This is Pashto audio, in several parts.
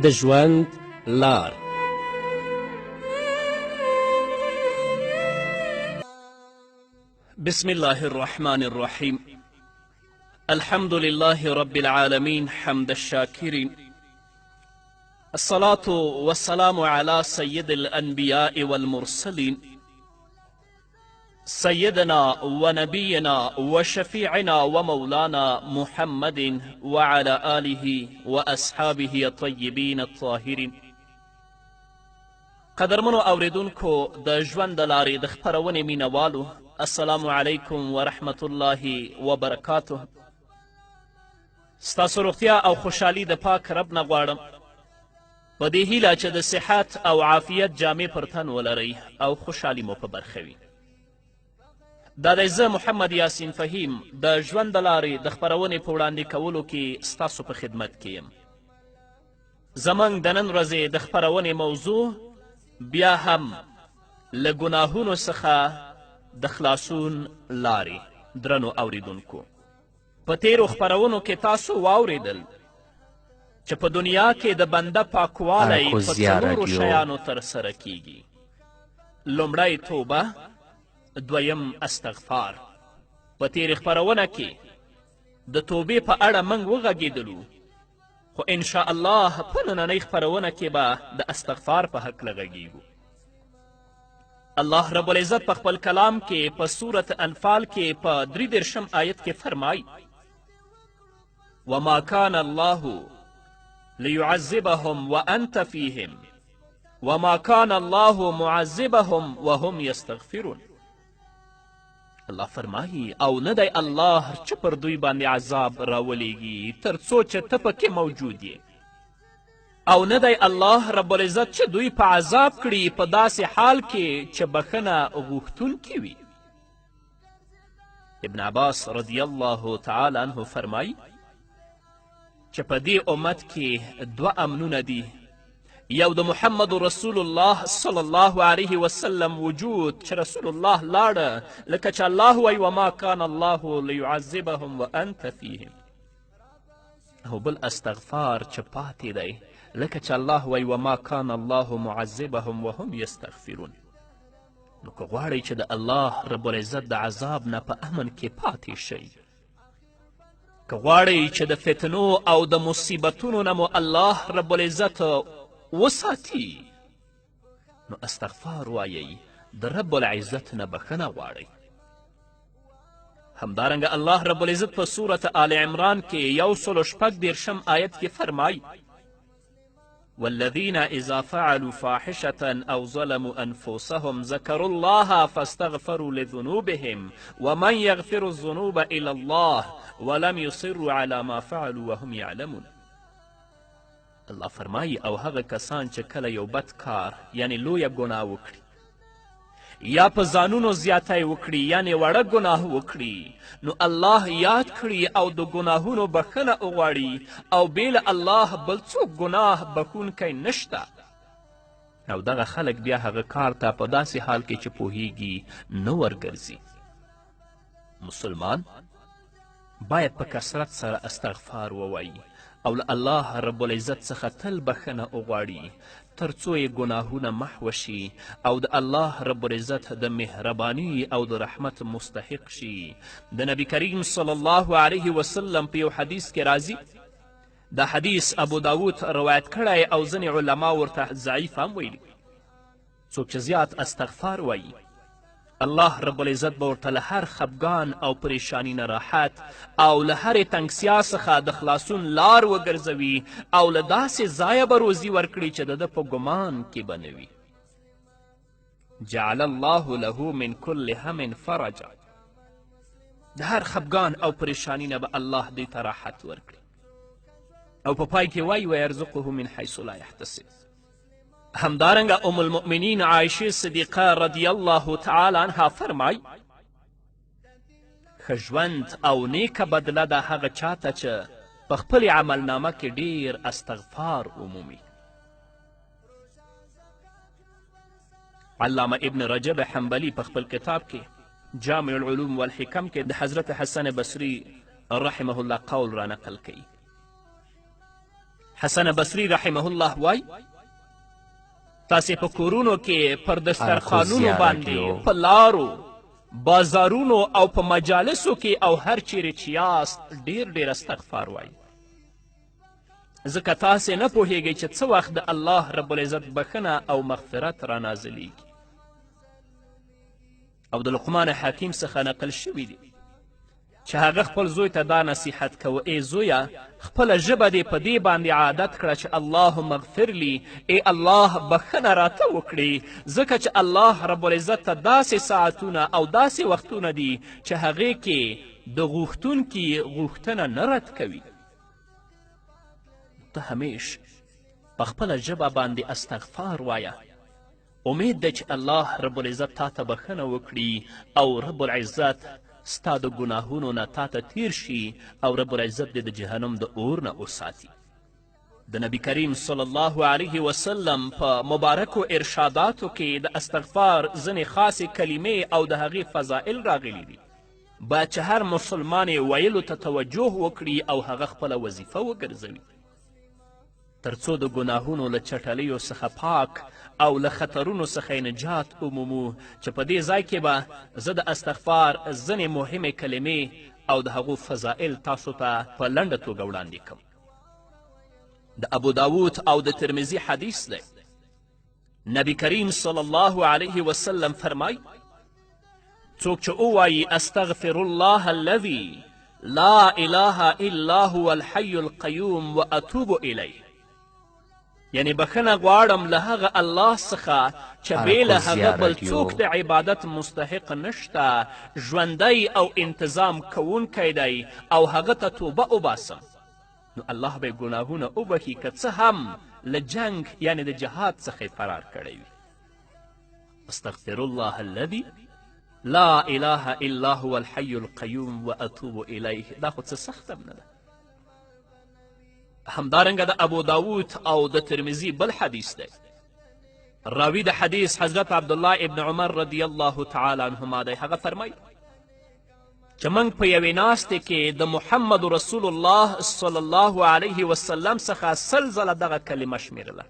د ژوند لار. بسم الله الرحمن الرحيم. الحمد لله رب العالمين حمد الشاكرين. الصلاة والسلام على سيد الأنبياء والمرسلين سيدنا ونبينا وشفيعنا ومولانا محمد وعلى آله وأصحابه الطيبين الطاهرين. قدرمنو اوریدونکو د ژوند د لارې د خپرونې مینوالو، السلام علیکم ورحمت الله وبرکاته. ستاسو روغتیا او خوشحالي د پاک رب نه غواړم، په دې هیله چې د صحت او عافیت جامې پر تن ولرئ او خوشحالي مو په برخه وي. دا دی زه محمد یاسین فهیم د ژوند د لارې د خپرونې په وړاندې کولو کې ستاسو په خدمت کې یم. زموږ د نن ورځې د خپرونې موضوع بیا هم له ګناهونو څخه د خلاصون لارې. درنو اوریدونکو، په تیرو خپرونو کې تاسو واوریدل چې په دنیا کې د بنده پاکوالی په څلورو شیانو ترسره کیږي. لومړی توبه، دویم استغفار. په تیرې خپرونه کې د توبې په اړه موږ وغږېدلو، خو انشاء الله په نننۍ خپرونه کې به د استغفار په هکله غږیږو. الله رب العزت په خپل کلام کې په سورة انفال کې په 33 آیت کې فرمای: وما كان الله ليعذبهم وأنت فيهم وما كان الله معذبهم وهم يستغفرون. الله فرمایی او نه دی الله چې پر دوی باندې عذاب راولیږي تر څو چې ته پکې موجود یې، او نه دی الله رب العزت چې دوی په عذاب کړي په داسې حال کې چې بخښنه غوښتونکي وي. ابن عباس رضی الله تعالی عنه فرمایی چې په دې امت کې 2 امنونه دي. یو د محمد رسول الله صلی الله علیه وسلم وجود چې رسول الله لاړه، لکه چې الله وایي وما کان الله لیعذبهم وانت فیهم، او بل استغفار چې پاتې دی، لکه چې الله وایي وما کان الله معذبهم وهم یستغفرون. نو که غواړئ چې د الله رب العزت د عذاب نه په امن کې پاتې شئ، که غواړئ چې د فتنو او د مصیبتونو نه مو الله رب العزت وساتي، نو استغفار وایئ، د رب العزت نه بخښنه غواړئ. همدارنګه الله رب العزت په سورة آل عمران کې 106 آیت کې فرمای: والذین اذا فعلوا فاحشة او ظلموا انفسهم ذکروا الله فاستغفروا لذنوبهم ومن یغفر الذنوب الا الله ولم يصروا على ما فعلوا وهم یعلمون. الله فرمایی او هغه کسان چې کله یو بد کار یعنی لویه ګناه وکړي یا په ځانونو زیاتی وکړي یعنی وړه ګناه وکړي، نو الله یاد کړي او د ګناهونو بخښنه وغواړي، او بې له الله بل څوک ګناه بخښونکی نشته، او دغه خلک بیا هغه کار ته په داسې حال کې چې پوهیږي نه ورګرځي. مسلمان باید په کثرت سره استغفار ووایي او له الله رب العزت څخه تل بخښنه وغواړي تر څو یې ګناهونه محو شي او د الله رب العزت د مهرباني او د رحمت مستحق شي. د نبی کریم صلی الله علیه وسلم په یو حدیث کې راځي، دا حدیث ابو داود روایت کړی او ځینې علما ورته ضعیف هم ویلي: څوک چې زیات استغفار وایي، الله رب العزت به ورته له هر خفګان او پریشانی نه راحت او له هرې تنګسیا څخه د خلاصون لار وګرځوي او له داسې ځایه به روزي ورکړي چې د ده په ګمان کې به نه وي. جعل الله له من کل هم فرجا، د هر خفګان او پریشانی نه به الله دوی ته راحت ورکړي. او په پای کې وایي ویرزقه من حیث لا یحتسب. همدارنګه ام المؤمنین عایشې صدیقه رضی الله تعالی عنها فرمای: ښه ژوند او نیکه بدله ده هغه چاته چې په خپل عملنامه کې ډیر استغفار عمومي. علامه ابن رجب حنبلی په خپل کتاب کې جامع العلوم والحکم کې د حضرت حسن بصری رحمه الله قول را نقل کوي. حسن بصری رحمه الله وای تاسې په کورونو کې پر دسترخوانونو باندې په لارو بازارونو او په مجالسو کې او هر چیرې چې یاست ډیر استغفار وای، ځکه تاسې نه پوهیږئ چې څه وخت د الله رب العزت بخښنه او مغفرت را نازلیږي. او د لقمان حکیم څخه نقل شوي دي چې هغه خپل زوی ته دا نصیحت کوه: ای زویه، خپله ژبه دې په دې باندې عادت کړه چې اللهم اغفر لی، ای الله بخښنه راته وکړي، ځکه چې الله رب العزت ته داسې ساعتونه او داسې وختونه دي چې هغې کې د غوښتونکي غوښتنه نه رد کوي. ته همیش په خپله ژبه باندې استغفار وایه. امید ده چې الله رب العزت تا ته بخښنه وکړي او رب العزت ستا د ګناهونو نه تا ته تیر شي او رب العزت دې د جهنم د اور نه وساتي. د نبی کریم صلی الله علیه وسلم په مبارکو ارشاداتو کې د استغفار ځینې خاصې کلمې او د هغې فضائل راغلي دي. باید چې هر مسلمان یې ویلو ته توجه وکړي او هغه خپله وظیفه وګرځوي، تر څو د ګناهونو له چټلیو څخه پاک او له خطرونو څخه نجات ومومو. چې په دې ځای کې به زه د استغفار ځینې مهمې کلمې او د هغو فضائل تاسو ته په لنډه توګه وړاندې کوم. د ابو داود او د ترمذي حدیث دی. نبی کریم صلی الله علیه وسلم فرمای: څوک چې ووایي استغفر الله الذي لا اله الا هو الحي القیوم واتوب الیه، یعنی بخښنه غواړم له هغه الله څخه چې بې له هغه بل څوک د عبادت مستحق نشته، ژوندی او انتظام کوونکی دی او هغه ته توبه وباسم، نو الله به یې ګناهونه وبخي که څه هم له جنگ یعنی د جهاد څخه فرار کړی وي. استغفر الله الذي لا اله الا هو الحي القیوم واتوب الیه. دا خو څه سخته نه ده. همدارنګه د ابو داود او د ترمذي بل حدیث دی. راوی د حدیث حضرت عبدالله ابن عمر رضی الله تعالی عنهما دی. هغه فرمایي چې موږ په یوې ناستې کې د محمد رسول الله صلی الله علیه وسلم څخه 100 ځله دغه کلمه شمیرله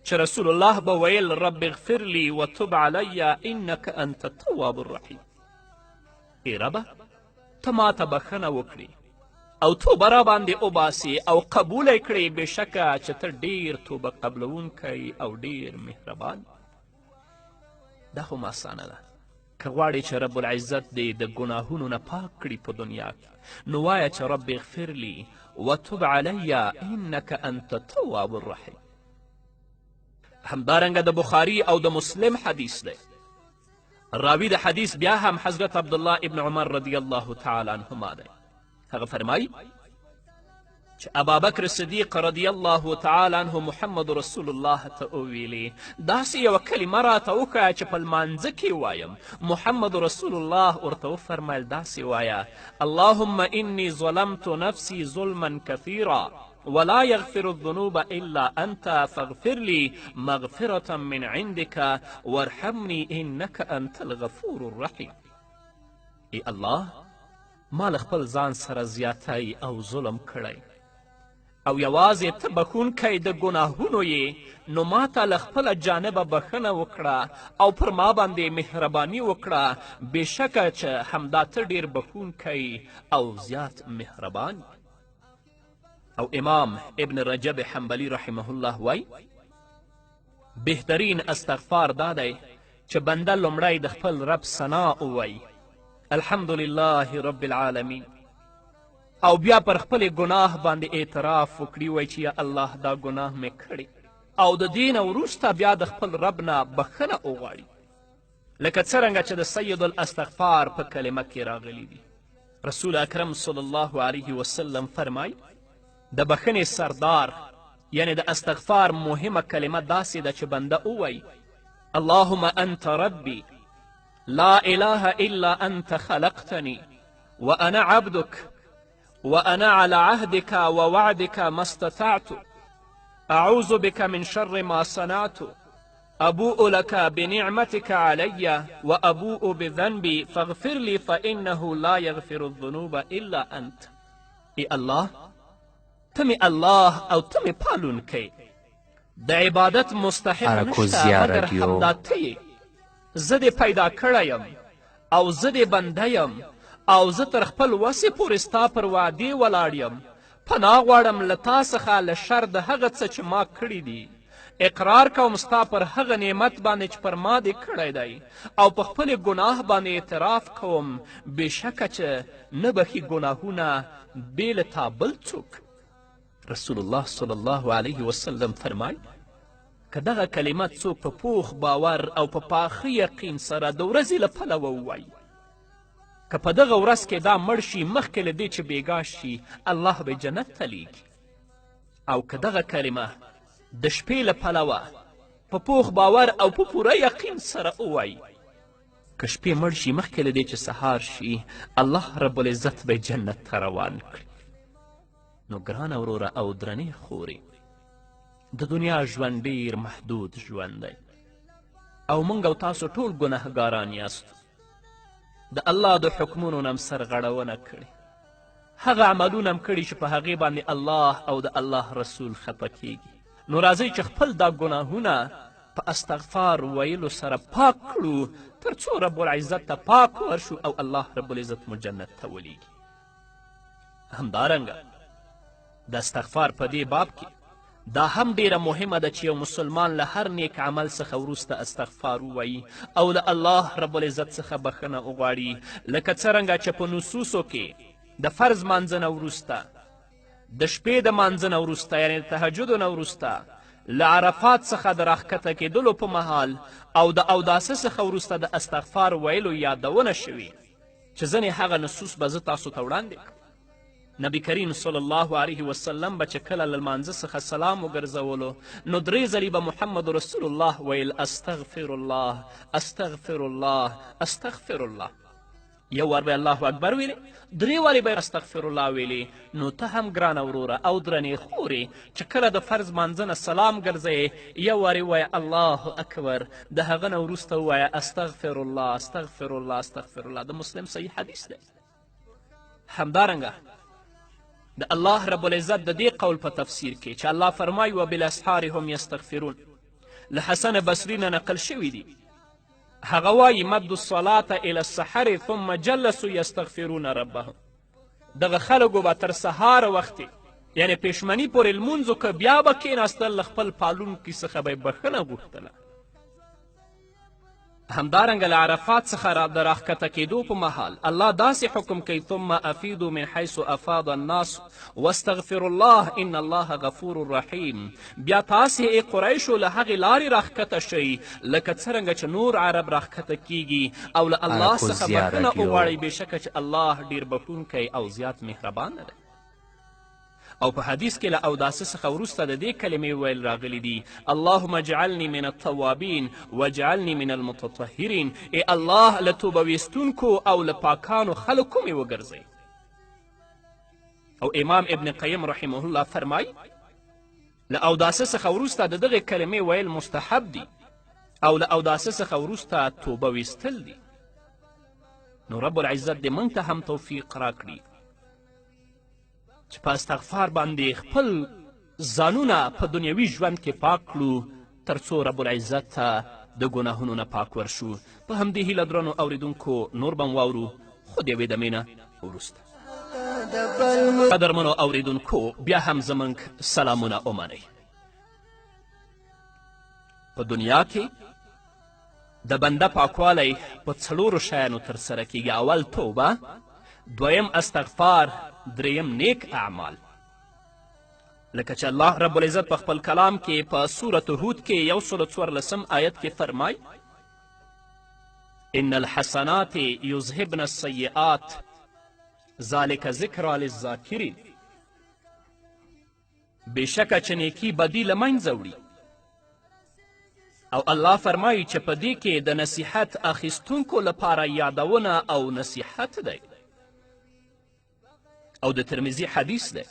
چې رسول الله به ویل: رب اغفر لی وتب علی انک انت التواب الرحیم. ای ربه، ته ما ته بخښنه وکړي او توبه را باندې وباسي او قبول یې کړې، بېشکه چې ته ډېر توبه قبلونکی او ډېر مهربان. دا خو اسانه ده. که غواړې چې رب العزت دې د ګناهونو نه پاک کړي په دنیا کې، نو وایه چې رب اغفر لی وتب علی انک انت التواب الرحیم. همدارنګه د بخاري او د مسلم حدیث دی. راوی د حدیث بیا هم حضرت عبدالله ابن عمر رضی الله تعالی عنهما دی. هغه فرمایي چې ابابکر صدیق رضی الله تعالی عنه محمد رسول الله ته وویلې: داسې یوه کلمه راته وښیه چې په لمانځه کې وایم. محمد رسول الله ورته وفرمیل: داسې وایه: اللهم انی ظلمت نفسي ظلما کثیرا ولا يغفر الذنوب الا انت فاغفر لي مغفرة من عندك وارحمني انك انت الغفور الرحیم. ای الله، ما له خپل ځان سره زیاتی او ظلم کړی او یوازې ته بخښونکی د ګناهونو یې، نو ما ته له خپله جانبه بخښنه وکړه او پر ما باندې مهرباني وکړه، بېشکه چې همدا ته ډېر بخښونکی او زیات مهربان. او امام ابن رجب حنبلی رحمه الله وای: بهترین استغفار دا دی چې بنده لومړی د خپل رب ثنا ووایي: الحمدلله رب العالمین، او بیا پر خپل ګناه باندې اعتراف وکړي، وایي چې یا الله دا ګناه مې کړی، او د دې نه وروسته بیا د خپل رب نه بخښنه وغواړي، لکه څرنګه چې د سید الاستغفار په کلمه کې راغلی دي. رسول اکرم صلی الله علیه وسلم فرمای: د بخښنې سردار یعنی د استغفار مهمه کلمه داسې ده چې بنده ووایي: اللهم انت ربی لا اله الا انت خلقتني وانا عبدك وانا على عهدك ووعدك ما استطعت اعوذ بك من شر ما صنعت ابوء لك بنعمتك علي وابوء بذنبي فاغفر لي فانه لا يغفر الذنوب الا انت. ای الله، ته مې الله او ته مې پالونکی. د عبادت مستحق اراکوزیا نشته مګر رادیو. همدا ته یې. زه دې پیدا کړی یم او زه دې بنده یم او زه تر خپل وسې پورې ستا پر وعدې ولاړ یم. پناه غواړم له تا څخه له شر د هغه څه چې ما کړي دي. اقرار کوم ستا پر هغه نعمت باندې چې پر ما دې کړی دی او په خپلې ګناه باندې اعتراف کوم بېشکه چې نه بخي ګناهونه بې له تا بل څوک. رسول الله صلی الله علیه وسلم فرمای که دغه کلمه څوک په پوخ باور او په پاخه یقین سره د ورځې له پلوه ووایي، که په دغه ورځ کې دا مړ شي مخکې له دې چې بېګا شي الله به جنت ته لیږي. او که دغه کلمه د شپې له پلوه په پوخ باور او په پوره یقین سره ووایي، که شپې مړ شي مخکې له دې چې سهار شي الله رب العزت به جنت ته روان کړي. نو ګرانه وروره او درنې خورې، د دنیا ژوند ډیر محدود ژوند دی او موږ او تاسو ټول ګنهګاران یاستو. د الله د حکمونو نه م سرغړونه کړې، هغه عملونه م کړي چې په هغې باندې الله او د الله رسول خفه کیږي. نو راځئ چې خپل دا ګناهونه په استغفار ویلو سره پاک کړو تر څو رب العزت ته پاک ورشو او الله رب العزت مو جنت ته ولیږي. همدارنګه د استغفار په دې باب کې دا هم ډیره مهمه ده چې یو مسلمان له هر نیک عمل څخه وروسته استغفار ووایي او له الله رب العزت څخه بخښنه وغواړي، لکه څرنګه چې په نصوصو کې د فرض مانځه نه وروسته، د شپې د مانځه نه وروسته یعنې د تهجدو نه وروسته، له عرفات څخه د راښکته کېدلو په مهال او د اوداسه څخه وروسته د استغفار ویلو یادونه شوي چې ځینې هغه نصوص به زه تاسو ته وړاندې کړم. نبی کریم صلی الله علیه وسلم به چې کله له لمانځه څخه سلام وګرځولو نو درې ځلې به محمد رسول الله ویل استغفر الله استغفر الله استغفر الله. یو وار به الله اکبر ویلې، درې وارې به استغفر الله ویلې. نو ته هم ګرانه وروره او درنې خورې چې کله د فرض مانځه نه سلام ګرځئ یو وارې ووایه الله اکبر، د هغه نه وروسته ووایه استغفر الله استغفر الله استغفر الله. د مسلم صحیح حدیث دی. همدارنګه د الله رب العزت د دې قول په تفسیر کې چې الله فرمایي وبالاسحار هم یستغفرون، له حسن بصري نه نقل شوي دي. هغه وایي مد الصلاة الى السحر ثم جلسوا یستغفرون ربهم. دغه خلکو به تر سهار وختې یعنې پېشمني پورې لمونځ وکړه بیا به کېناستل له خپل پالونکي څخه به یې بښنه غوښتله. همدارنګه له عرفات څخه د راښکته کېدو په مهال الله داسې حکم کوي ثم افیدوا من حیث افاض الناس واستغفر الله ان الله غفور رحیم. بیا تاسې ای قریشو له هغې لارې راښکته شئ لکه څرنګه چې نور عرب راښکته کیږي او له الله څخه بښنه وغواړئ بېشکه چې الله ډیر بښونکی او زیات مهربانه دی. او په حدیث کې له اوداسه څخه وروسته د دې کلمې ویل راغلی دي اللهم اجعلني من التوابین واجعلني من المتطهرین. ای الله له توبه ویستونکو او له پاکانو خلکو مې وګرځئ. او امام ابن قیم رحمه الله فرمایي له اوداسه څخه وروسته د دغې کلمې ویل مستحب دي او له اوداسه څخه وروسته توبه ویستل دي. نو رب العزت دې موږ ته هم توفیق راکړي چې په استغفار باندې خپل ځانونه په دنیوي ژوند کې پاک کړو تر څو رب العزت ته د ګناهونو نه پاک ورشو. په همدې هیله درنو اوریدونکو نور به م واورو خو د یوې دمې نه وروسته. قدرمنو اوریدونکو بیا هم زموږ سلامونه ومنئ. په دنیا کې د بنده پاکوالی په څلورو شیانو ترسره کیږي. اول توبه، دویم استغفار، دریم نیک اعمال. لکه چې الله رب العزت په خپل کلام کې په سورة هود کې 114 آیت کې فرمای ان الحسنات یذهبن السیئات ذلک ذکرى للذاکرین. بېشکه چې نیکي بدي له منځه وړي. او الله فرمایي چې په دې کې د نصیحت اخیستونکو لپاره یادونه او نصیحت دی. او د ترمذي حدیث دی.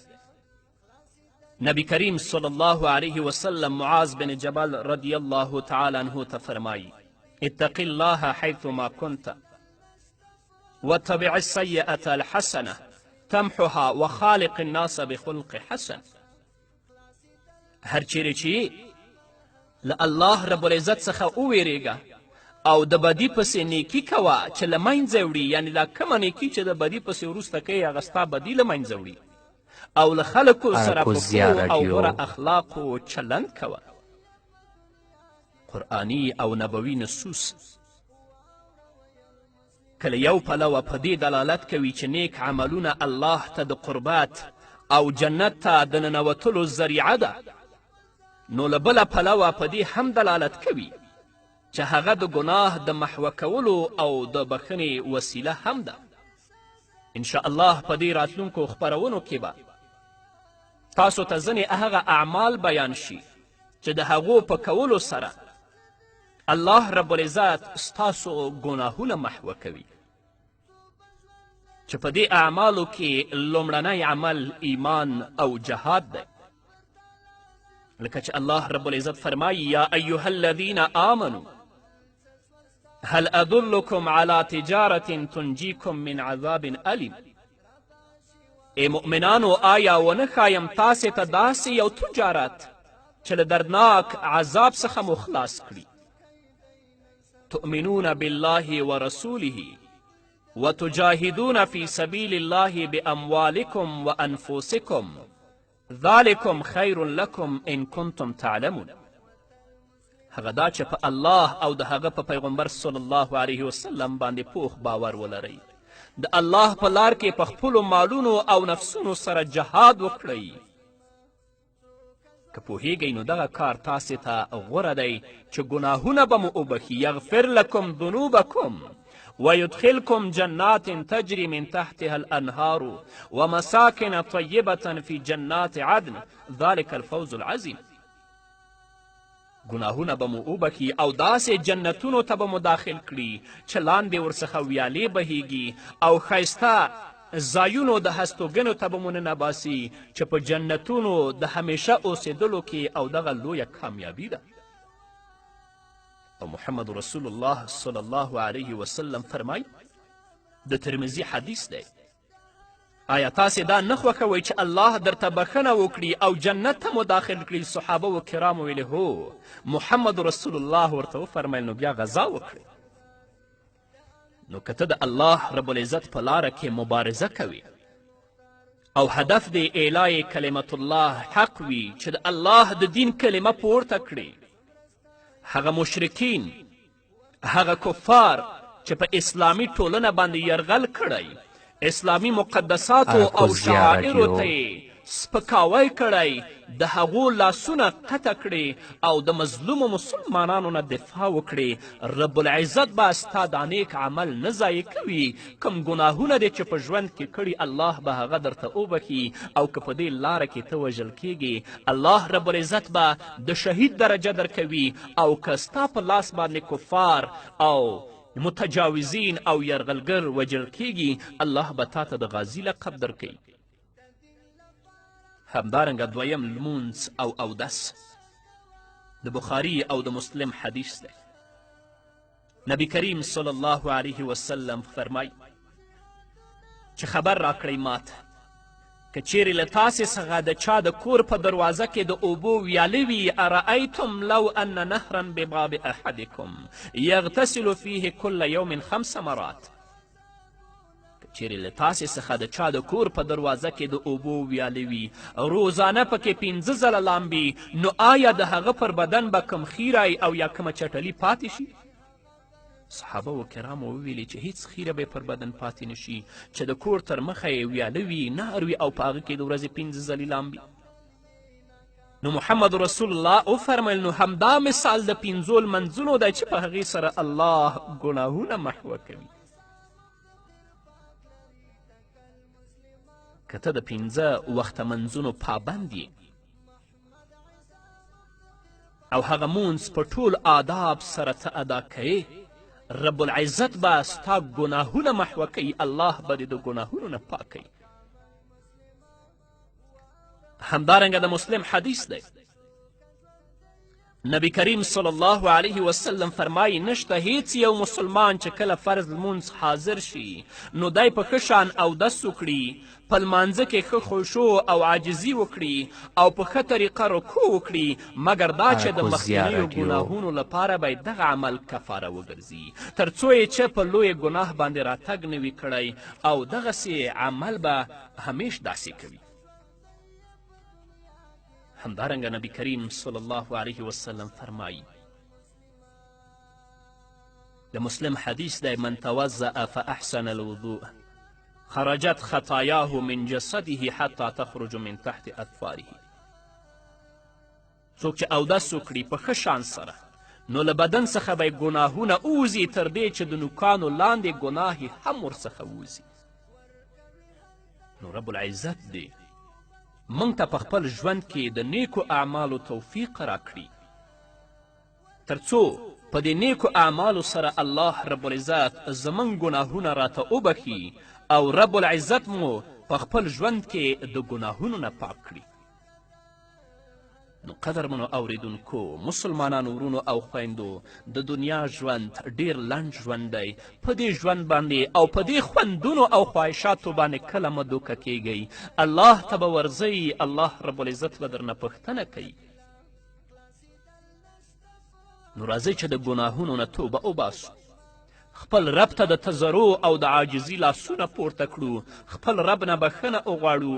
نبی کریم صلی الله علیه وسلم معاذ بن جبل رضی الله تعالی عنه ته فرمایي اتق الله حیث ما كنت واتبع السیئة الحسنة تمحها وخالق الناس بخلق حسن. هر چیرې چې له الله رب العزت څخه وویرېږه او د بدي پسې نیکي کوه چې له منځه وړي، یعنې دا کومه نیکي چې د بدي پسې وروسته کوي هغه ستا بدي له منځه وړي، او له خلکو سره په ښو او غوره اخلاقو چلند کوه. قرآني او نبوي نصوص کله یو پلوه په دې دلالت کوي چې نیک عملونه الله ته د قربت او جنت ته د ننوتلو ذریعه ده، نو له بله پلوه په دې هم دلالت کوي چې هغه د ګناه د محوه کولو او د بخښنې وسیله هم ده. انشاء الله په دې راتلونکو خپرونو کې به تاسو ته ځینې هغه اعمال بیان شي چې د هغو په کولو سره الله رب العزت ستاسو ګناهونه محوه کوي، چې په دې اعمالو کې لومړنی عمل ایمان او جهاد دی. لکه چې الله رب العزت فرمایي یا ایها الذین آمنوا هل ادلکم علی تجارة تنجیکم من عذاب علیم. ای مؤمنانو آیا ونه ښایم تاسې ته داسې یو تجارت چې له دردناک عذاب څخه مو خلاص کړي. تؤمنون بالله ورسوله وتجاهدون في سبيل الله بأموالكم وأنفسكم ذلكم خير لكم إن كنتم تعلمون. هغه دا چې په الله او د هغه په پیغمبر صلی الله علیه وسلم باندې پوخ باور ولرئ، د الله په لار کې په خپلو مالونو او نفسونو سره جهاد وکړئ. که پوهیږئ نو دغه کار تاسې ته غوره دی چې ګناهونه به مو وبخي. یغفر لکم ذنوبکم ويدخلكم جنات تجري من تحتها الأنهار ومساكن طيبة في جنات عدن ذلك الفوز العظيم. ګناهونه به مو وبخي او داسې جنتونو ته به مو داخل کړي چې لاندې ورڅخه ویالې بهیږي او ښایسته ځایونو د هستوګنو ته به مو ننباسي چې په جنتونو د همیشه اوسېدلو کې او دغه لویه کامیابي ده. او محمد رسول الله صلی الله علیه وسلم فرمای، د ترمذي حدیث دی، آیا تاسې دا نه خوښوئ چې الله درته بښنه وکړي او جنت ته مو داخل کړي؟ صحابه و کرامو ویلې هو. محمد رسول الله ورته وفرمیل نو بیا غذا وکړئ. نو که ته د الله رب العزت په لاره کې مبارزه کوي او هدف دې اعلای کلمت الله حق وي چې د الله د دین کلمه پورته کړي، هغه مشرکین، هغه کفار چې په اسلامي ټولنه باندې یرغل کړی، اسلامي مقدساتو او شعائرو ته یې سپکاوی کړی، د هغو لاسونه قطع کړي او د مظلومو مسلمانانو نه دفاع وکړي، رب العزت به ستا دا نیک عمل نه ضایع کوي. کوم ګناهونه دې چې په ژوند کې کړي الله به هغه درته وبخي، او که په دې لاره کې ته وژل کیږي الله رب العزت به د شهید درجه درکوي، او که ستا په لاس باندې کفار او متجاوزین او یرغلګر وجل کیږي الله به تا ته د غازي لقب درکوي. همدارنګه دویم لمونځ او اودس د بخاري او د مسلم حدیث دی. نبی کریم صلی الله علیه وسلم فرمای چې خبر راکړئ ماته که چیرې له تاسې څخه د چا د کور په دروازه کې د اوبو ویالې وي، ارأیتم لو ان نهرا بباب احدکم یغتسل فیه کل یوم 5 مرات. چیرې له تاسې څخه د چا د کور په دروازه کې د اوبو ویالې وي، روزانه پکې 5 ځله لامبي، نو آیا د هغه پر بدن به کم خیری او یا کومه چټلي پاتې شي؟ صحابه و کرامو وویلې چې هیڅ خیره به پر بدن پاتې نشي چې د کور تر مخه یې ویاله وي، نهر وي او په هغه کې د ورځې 5 ځلې لامبي. نو محمد رسول الله وفرمیل نو همدا مثال د 5 لمنځونو دی چې په هغې سره الله ګناهونه محوه کوي. که ته د 5 وخته منځونو پابند یې او هغه مونځ په ټول آداب سره ته ادا کوې، رب العزت به ستا ګناهونه محوه کوي، الله به دې د ګناهونو نه پاک کوي. همدارنګه د مسلم حدیث دی، نبی کریم صلی الله علیه وسلم فرمایي نشته هیڅ یو مسلمان چې کله فرض لمونځ حاضر شي نو دی په ښه شان اودس وکړي، په لمانځه کې ښه خشوع او عاجزي وکړي او په ښه طریقه رکوع وکړي، مګر دا چې د مخکینیو ګناهونو لپاره باید دغه عمل کفاره وګرځي تر څو یې چې په لوی ګناه باندې راتګ نه وي کړی او دغسې عمل به همیش داسې کوي. همدارنګه نبی کریم صلی الله علیه وسلم فرمایی د مسلم حدیث دی من توضأ فاحسن الوضوء خرجت خطایاه من جسده حتی تخرج من تحت اظفاره. څوک چې اودس وکړي په ښه شان سره نو له بدن څخه به یې ګناهونه ووځي تر دې چې د نوکانو لاندې ګناه هم ورڅخه ووځي. نو رب العزت دی موږ ته په خپل ژوند کې د نیکو اعمالو توفیق راکړي تر څو په دې نیکو اعمالو سره الله رب العزت زموږ ګناهونه راته وبخي او رب العزت مو په خپل ژوند کې د ګناهونو نه پاک کړي. نو قدرمنو اوریدونکو مسلمانانو ورونو او خویندو د دنیا ژوند ډیر لنډ ژوند دی. په دې ژوند باندې او په دې خوندونو او خواهشاتو باندې کله مه دوکه کیږئ. الله ته به ورځئ، الله رب العزت به درنه پوښتنه کوي. نو راځئ چې د ګناهونو نه توبه وباسو، خپل رب ته د تضرع او د عاجزي لاسونه پورته کړو، خپل رب نه بخښنه وغواړو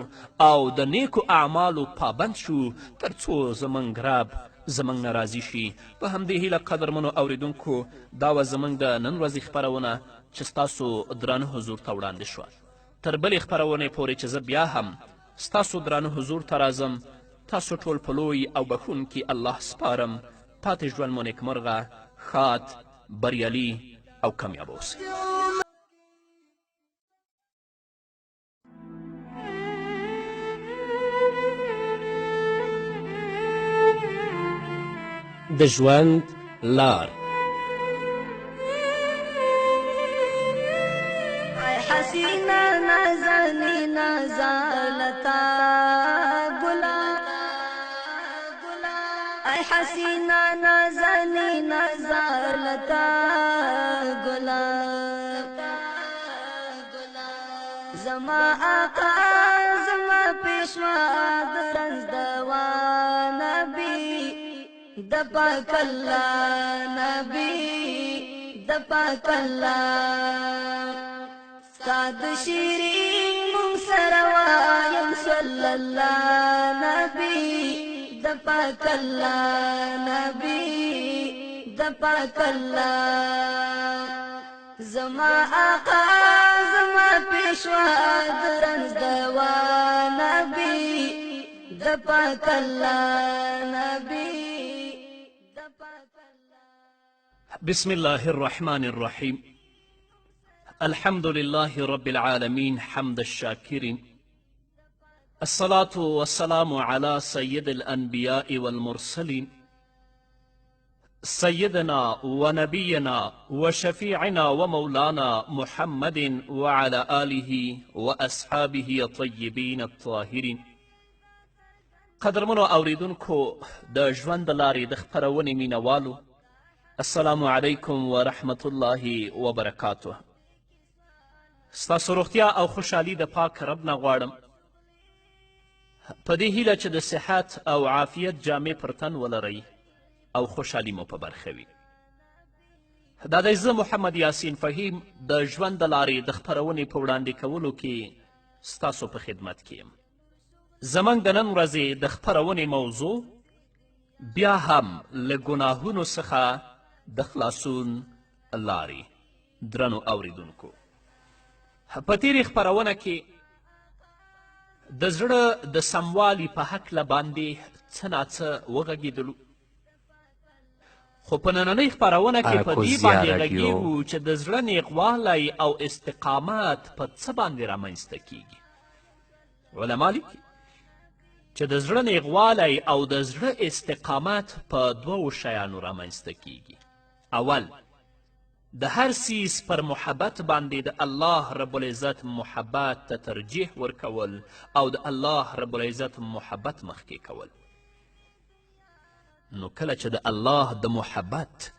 او د نیکو اعمالو پابند شو تر څو زموږ رب زموږ نه راضي شي. په همدې هیله قدرمنو اوریدونکو دا وه زموږ د نن ورځې خپرونه چې ستاسو درانه حضور ته وړاندې شوه. تر بلې خپرونې پورې چې زه بیا هم ستاسو درانه حضور ته راځم، تاسو ټول په لوی او بخښونکي الله سپارم. پاتې ژوند مو نیکمرغه، ښاد، بریالي او کامیاب اوسئ. د ژوند لار حسینہ نازنینہ زالتا گلا ای حسینہ نازنینہ زالتا گلا زما آقا زما پیشوا درنز دوا نبی د پاک اللہ نبی د پاک اللہ ساد شیرین مون سروایم صلی اللہ نبی د پاک اللہ نبی د پاک اللہ زما آقا زما پیشوا درنز دوا نبی د پاک اللہ نبی د پاک اللہ. بسم الله الرحمن الرحيم. الحمد لله رب العالمين حمد الشاكرين، الصلاة والسلام على سيد الأنبياء والمرسلين سيدنا ونبينا وشفيعنا ومولانا محمد وعلى آله وأصحابه الطيبين الطاهرين. قدرمنو اوریدونکو د ژوند د لارې د خپرونې مینوالو، السلام علیکم ورحمت الله وبرکاته. ستاسو روغتیا او خوشحالي د پاک رب نه غواړم، په دې هیله چې د صحت او عافیت جامې پر تن ولرئ او خوشحالي مو په برخه وي. دا دی زه محمد یاسین فهیم د ژوند د لارې د خپرونې په وړاندې کولو کې ستاسو په خدمت کې یم. زموږ د نن ورځې د خپرونې موضوع بیا هم له ګناهونو څخه د خلاصون لارې. درنو اوریدونکو، په تیرې خپرونه کې د زړه د سموالي په هکله باندې څه ناڅه وغږېدلو، خو په نننۍ خپرونه کې په دې باندې غږېږو چې د زړه نیغوالی او استقامت په څه باندې رامنځته کیږي. علما لیکي چې د زړه نیغوالی او د زړه استقامت په دوو شیانو رامنځته کیږي. اول، د هر سیز پر محبت باندې د الله رب العزت محبت ته ترجیح ورکول او د الله رب العزت محبت مخکې کول. نو کله چې د الله د محبت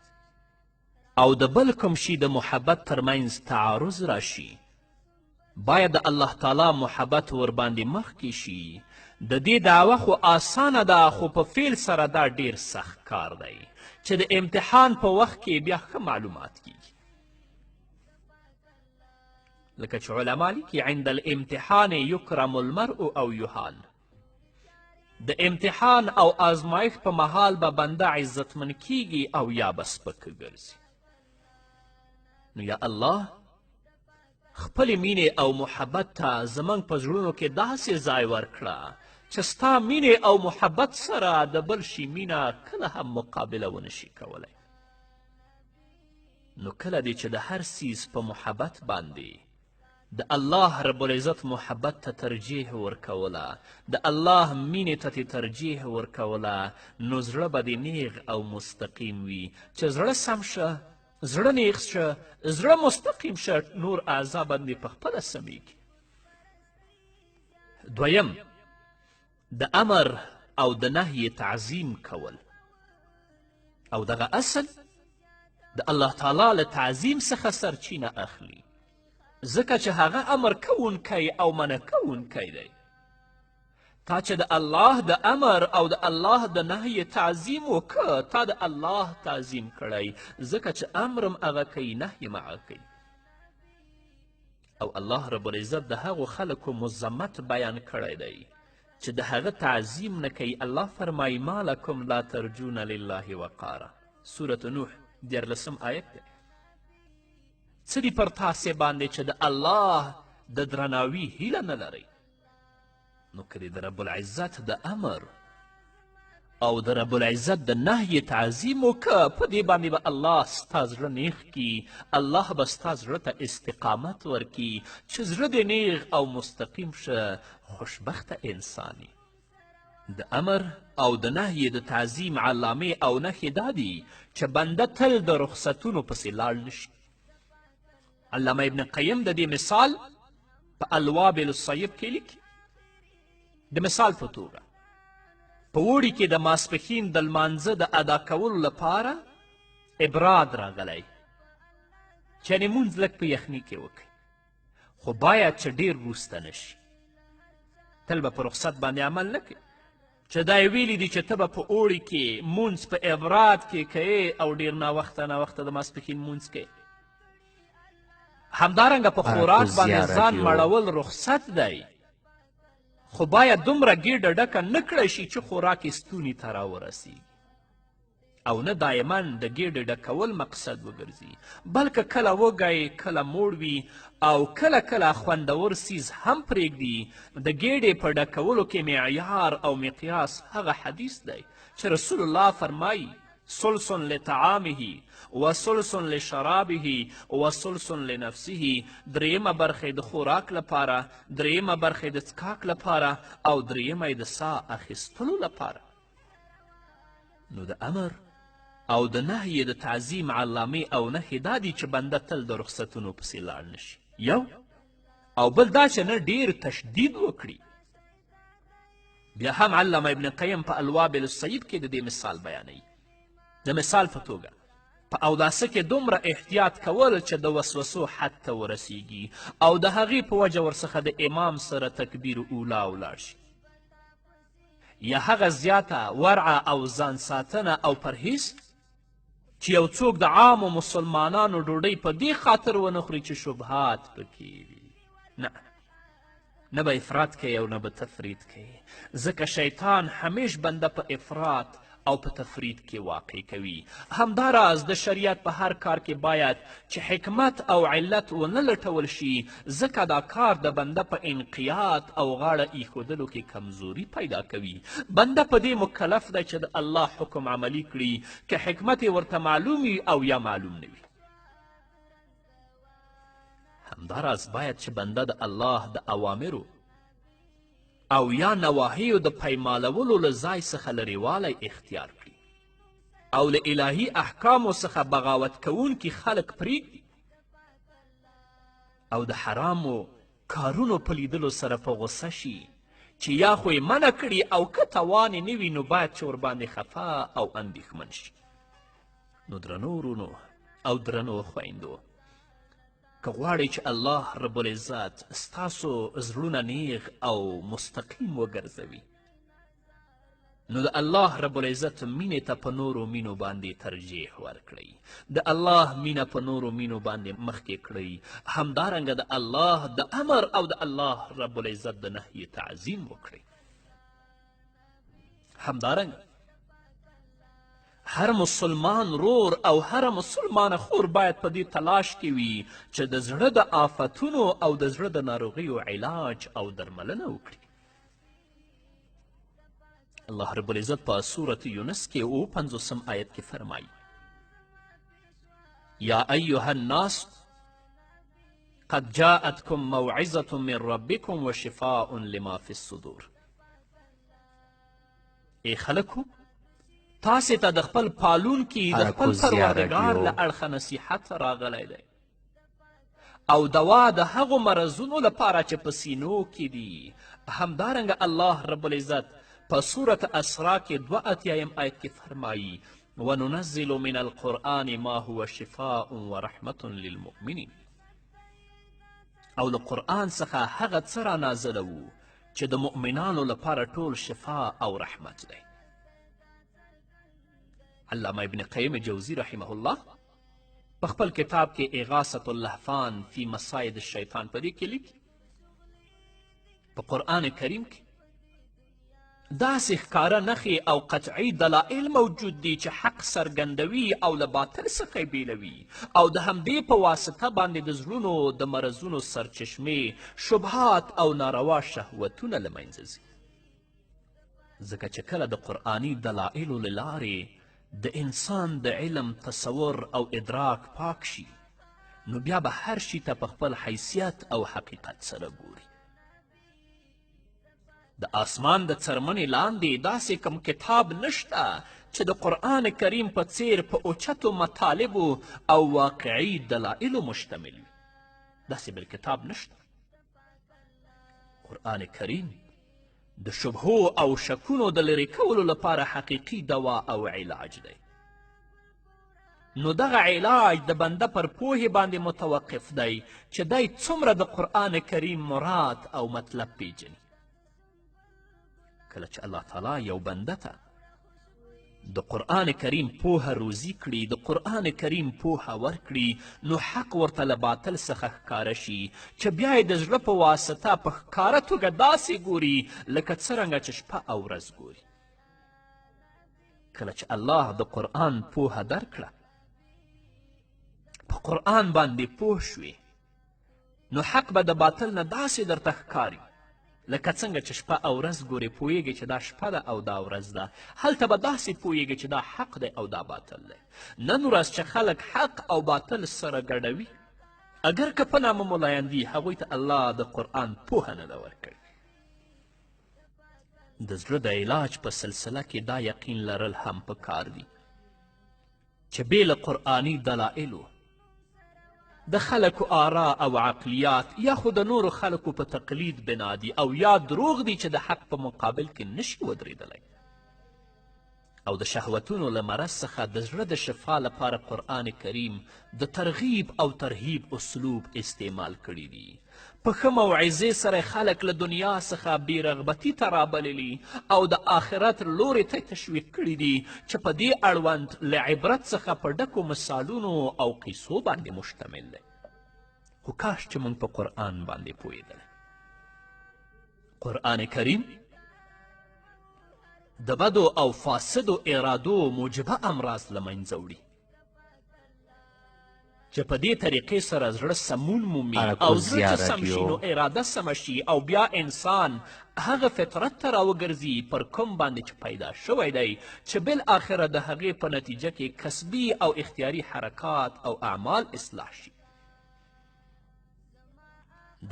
او د بل کوم شي د محبت ترمنځ تعارض راشي باید د الله تعالی محبت ورباندې مخکې شي. د دې دعوه خو آسانه ده خو په فعل سره دا ډیر سخت کار دی چې د امتحان په وخت کې بیا ښه معلومات کیږي. لکه چې علما لیکي عند الامتحان یکرم المرء او یهان. د امتحان او آزمایښت په مهال به بنده عزتمن کیږي او یا به سپکه ګرځي. نو یا الله خپلې مینې او محبت ته زموږ په زړونو کې داسې ځای ورکړه چې ستا مینې او محبت سره د بل شي مینه کله هم مقابله ونه شي کولی. نو کله دی چې د هر څیز په محبت باندې د الله رب العزت محبت ته ترجیح ورکوله، د الله مینې ته ترجیح ورکوله، نو زړه به دې نیغ او مستقیم وي. چې زړه سم شه، زړه نیغ شه، زړه مستقیم شه، نور اعضا باندې په خپله سمیږي. دویم، د امر او د نهی تعظیم کول. او دغه اصل د الله تعالی له تعظیم څخه سرچینه اخلي، ځکه چې هغه امر کوونکی او منع کوونکی دی. تا چې د الله د امر او د الله د نهی تعظیم وکړه، تا د الله تعظیم کړی، ځکه چې امرم هغه کوي، نهی هغه کوي. او الله رب العزت د هغو خلکو مذمت بیان کړی دی چې د هغه تعظیم نه کوي. الله فرمایي ما لکم لا ترجون لله وقارا. سورة نوح 14 آیت دی. څه دي پر تاسې باندې چې د الله د درناوي هیله نه لرئ؟ نو که د رب العزت د امر او د رب العزت د نهی تعظیم وکړه، په دې باندې به الله ستا زړه نیغ کي، الله به ستا زړه ته استقامت ورکي چې زړه دې نیغ او مستقیم شه، خوشبخته انسانی. د امر او د نهی د تعظیم علامې او نښې دا دي چې بنده تل د رخصتونو پسې لاړ نشي. علامه ابن قیم د دې مثال په الوابل الصیب کې لیکي. د مثال په توګه په اوړي کې د ماسپښین د لمانځه د ادا کولو لپاره ابراد راغلی، چې یعنې مونځ لږ په یخني کې وکړي، خو باید چې ډېر وروسته نشي. تل به په رخصت باندې عمل نه کوي چې دا یې ویلي دي چې ته به په اوړي کې مونځ په ابراد کې کوې او ډېر ناوخته د ماسپښین مونځ کوې. همدارنګه په خوراک باندې ځان مړول رخصت دی، خو باید دومره ګېډه ډکه نه کړی شي چې خوراک یې ستوني ته راورسیږي، او نه دایما د ګېډې ډکول مقصد وګرځي، بلکه کله وږی کله موړ وي او کله کله خوندور څیز هم پرېږدي. د ګېډې په ډکولو کې معیار او مقیاس هغه حدیث دی چې رسول الله فرمایي ثلث لطعامه و ثلث لشرابه و ثلث لنفسه. دریمه برخه د خوراک لپاره، دریمه برخه د څښاک لپاره، او دریمه د ساه اخیستلو لپاره. نو د امر او د نهی د تعظیم علامې او نښې دا دي چې بنده تل د رخصتونو پسې لاړ نشي. یو او بل دا چې نه ډیر تشدید وکړي. بیا هم علامه ابن قیم په الوابل الصیب کې د دې مثال بیانوي. د مثال په توګه په اوداسه کې دومره احتیاط کول چې د وسوسو حد ته ورسیږي او د هغې په وجه ورڅخه د امام سره تکبیر اولا ولاړ شي، یا هغه زیاته ورعه او ځان ساتنه او پرهیز چې یو څوک د عامو مسلمانانو ډوډۍ په دې خاطر ونه خوري چې شبهات پکې وي. نه به افراط کوي او نه به تفرید کوي، ځکه شیطان همیش بنده په افراط او په تفرید کې واقع کوي. همداراز د شریعت په هر کار کې باید چې حکمت او علت ونه لټول شي، ځکه دا کار د بنده په انقیاد او غاړه ایښودلو کې کمزوري پیدا کوي. بنده په دې مکلف دی چې د الله حکم عملی کړي، که حکمت یې ورته معلوم وي او یا معلوم نه وي. همداراز باید چې بنده د الله د اوامرو او یا نواهیو د پیمالولو له ځای څخه لرېوالی اختیار کړي او له الهي احکامو څخه بغاوت کوونکي خلک پرېږدي او د حرامو کارونو په لیدلو سره په غصه شي چې یا خو یې منع کړي او که توان یې نه وي نو باید چې ورباندې خفه او اندېښمن شي. نو درنو ورونو او درنو خویندو، که غواړئ چې الله رب العزت ستاسو زړونه نیغ او مستقیم وګرځوي، نو د الله رب العزت مینې ته په نورو مینو باندې ترجیح ورکړئ، د الله مینه په نورو مینو باندې مخکې کړئ، همدارنګه د الله د امر او د الله رب العزت د نهي تعظیم وکړئ. همدارنګه هر مسلمان رور او هر مسلمان خور باید په دې تلاش کې وي چې د زړه د آفتونو او د زړه د ناروغیو علاج او درملنه وکړي. الله رب العزت په سورة یونس کې 50 آیت کې فرمایي: یا ایها الناس قد جاءتکم موعظة من ربکم وشفاء لما فی الصدور. ای خلکو، تاسې ته د خپل پالونکي د خپل پروردګار له اړخه نصیحت راغلی دی او دوا د هغو مرضونو لپاره چې په سینو کې دي. همدارنګه الله رب العزت په سورة اسراء کې 82 آیت کې فرمایي: وننزل من القرآن ما هو شفاء ورحمة للمؤمنین. او له قرآن څخه هغه څه را نازلوو چې د مؤمنانو لپاره ټول شفا او رحمت دی. علامه ابن قیم جوزی رحمه الله په خپل کتاب کې اغاثة اللهفان فی مصاید الشیطان په دې کې لیکي: په قرآن کریم کې داسې ښکاره نښې او قطعي دلایل موجود دي چې حق څرګندوي او له باطل څخه یې بیلوي او د همدې په واسطه باندې د زړونو د مرضونو سرچشمې، شبهات او ناروا شهوتونه له منځه ځي. ځکه چې کله د قرآني دلایلو له لارې د انسان د علم، تصور او ادراک پاک شي، نو بیا به هر شي ته په خپل حیثیت او حقیقت سره ګوري. د آسمان د څرمنې لاندې داسې کوم کتاب نشته چې د قرآن کریم په څیر په اوچتو مطالبو او واقعي دلایلو مشتمل وي. داسې بل کتاب نشته. قرآن کریم د شبهو او شکونو د لرې کولو لپاره حقیقي دوا او علاج دی. نو دغه علاج د بنده پر پوهې باندې متوقف دی چې دی څومره د قرآن کریم مراد او مطلب پیژني. کله چې الله تعالی یو بنده ته د قرآن کریم پوهه روزي کړي، د قرآن کریم پوهه ورکړي، نو حق ورته له باطل څخه ښکاره شي چې بیا یې د زړه په واسطه په ښکاره توګه داسې ګوري لکه څرنګه چې شپه او ورځ ګوري. کله چې الله د قرآن پوهه درکړه، په قرآن باندې پوه شوې، نو حق به د باطل نه داسې درته ښکاري لکه څنګه چې شپه او ورځ ګورې، پوهیږي چې دا شپه ده او دا ورځ ده. هلته به داسې پوهیږي چې دا حق دی او دا باطل دی. نن ورځ چې خلک حق او باطل سره ګډوي، اگر که په نامه ملایان دي، هغوی ته الله د قرآن پوهه نه ده ورکړې. د زړه د علاج په سلسله کې دا یقین لرل هم پکار دي چې بې له قرآني دلایلو د خلکو آرا او عقلیات یا خو د نورو خلکو په تقلید بنا دي او یا دروغ دي چې د حق په مقابل کې نشي ودرېدلی. او د شهوتونو له مرض څخه د زړه د شفا لپاره قرآن کریم د ترغیب او ترهیب اسلوب استعمال کړي دي. په ښه موعظې سره خلک له دنیا څخه بېرغبتي ته رابللي او د آخرت لوري ته تشویق کړي دي چې په دې اړوند له عبرت څخه په ډکو مثالونو او قیسو باندې مشتمل دی. خو کاش چې موږ په قرآن باندې پوهېدلی. قرآن کریم د بدو او فاسدو ارادو موجبه امراض له منځه وړي چې په دې طریقې سره زړه سمون مومي او زړه چې سم شي نو اراده سمه شي او بیا انسان هغه فطرت ته راوګرځي پر کوم باندې چې پیدا شوی دی چې بالاخره د هغې په نتیجه کې کسبي او اختیاري حرکات او اعمال اصلاح شي.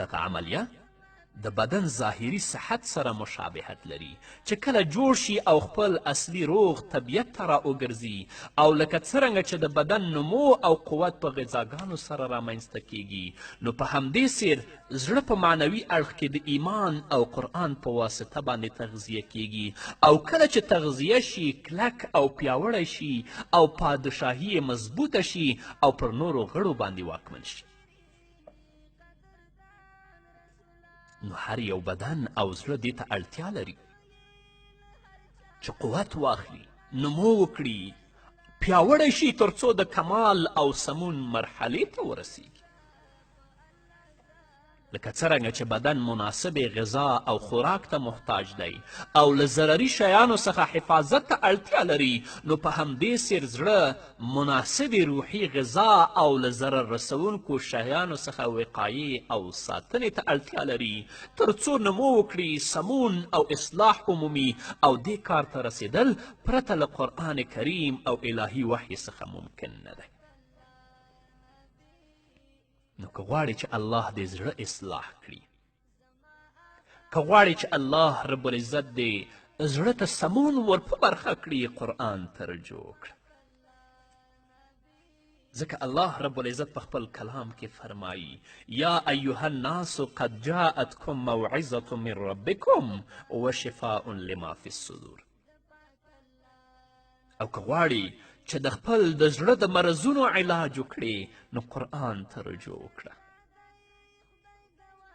دغه عملیه د بدن ظاهري صحت سره مشابهت لري چې کله جوړ شي او خپل اصلي روغ طبیعت ته راوګرځي او لکه څرنګه چې د بدن نمو او قوت په غذاګانو سره رامنځته کیږي نو په همدې څیر زړه په معنوي اړخ کې د ایمان او قرآن په واسطه باندې تغذیه کیږي او کله چې تغذیه شي کلک او پیاوړی شي او پادشاهي یې مضبوطه شي او پر نورو غړو باندې واکمن شي نو هر یو بدن او زړه دې ته اړتیا لري چې قوت واخلي نمو وکړي پیاوړی شي تر څو د کمال او سمون مرحلې ته ورسیږي لکه څرنګه چې بدن مناسبې غذا او خوراک ته محتاج دی او له ضرري شیانو څخه حفاظت ته اړتیا لري نو په همدې څیر زړه مناسبې روحي غذا او له ضرر رسونکو شیانو څخه وقایې او ساتنې ته اړتیا لري تر څو نمو وکړي سمون او اصلاح عمومي او دې کار ته رسیدل پرته له قرآن کریم او الهي وحی څخه ممکن نه دی نو که غواړې چې الله دې زړه اصلاح کړي که غواړې چې الله رب العزت دې زړه ته سمون ور په برخه کړي قرآن ته رجوع کړه ځکه الله رب العزت په خپل کلام کې فرمایي یا ایها الناس قد جاءتکم موعظة من ربکم وشفاء لما فی الصدور او که غواړي چې د خپل د زړه د مرضونو علاج وکړي نو قرآن ته رجوع وکړه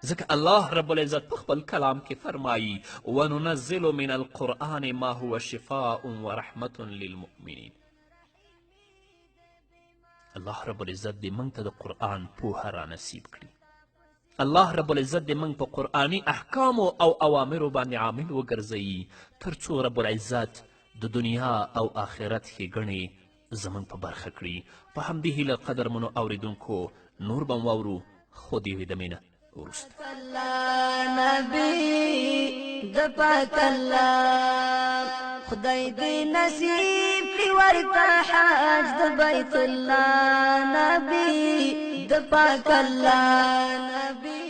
ځکه الله رب العزت په خپل کلام کې فرمایي وننزل من القرآن ما هو شفاء ورحمة للمؤمنین الله رب العزت دې موږ ته د قرآن پوهه را نصیب کړي الله رب العزت دې موږ په قرآني احکامو او اوامرو باندې عامل وګرځوي تر څو رب العزت د دنیا او آخرت ښېګڼې زموږ په برخه کړي په همدې هیله قدرمنو اوریدونکو نور به م واورو خو د یوې دمې نه وروسته نبی د پاک الله خدای دې نصیب کړي ورته حج د بیت الله نبی د پاک الله نبی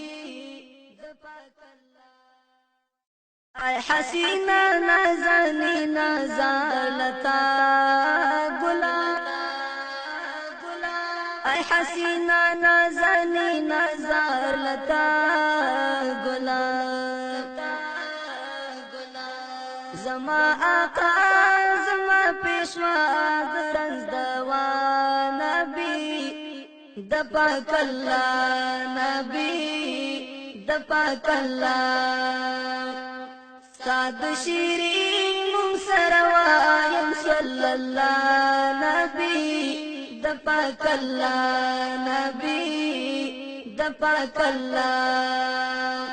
ای حسینہ نازنی نازالتا گلا ای حسینہ نازنی نازالتا گلا زما آقا زما پیشوا درنز دوا نبی د پاک اللہ نبی د پاک اللہ ساد شیرین مون سروایم صلی اللہ نبی د پاک اللہ نبی د پاک اللہ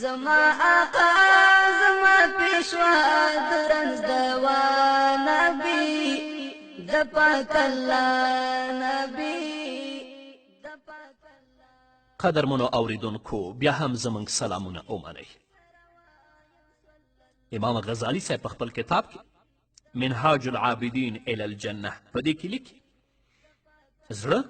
زما آقا زما پیشوا درنز دوا نبی د پاک اللہ نبی د پاک اللہ قدرمنو اوریدونکو بیا هم زموږ سلامونه ومنئ امام غزالی صاحب په خپل کتاب کې منهاج العابدین الی الجنه په دې کې لیکي زړه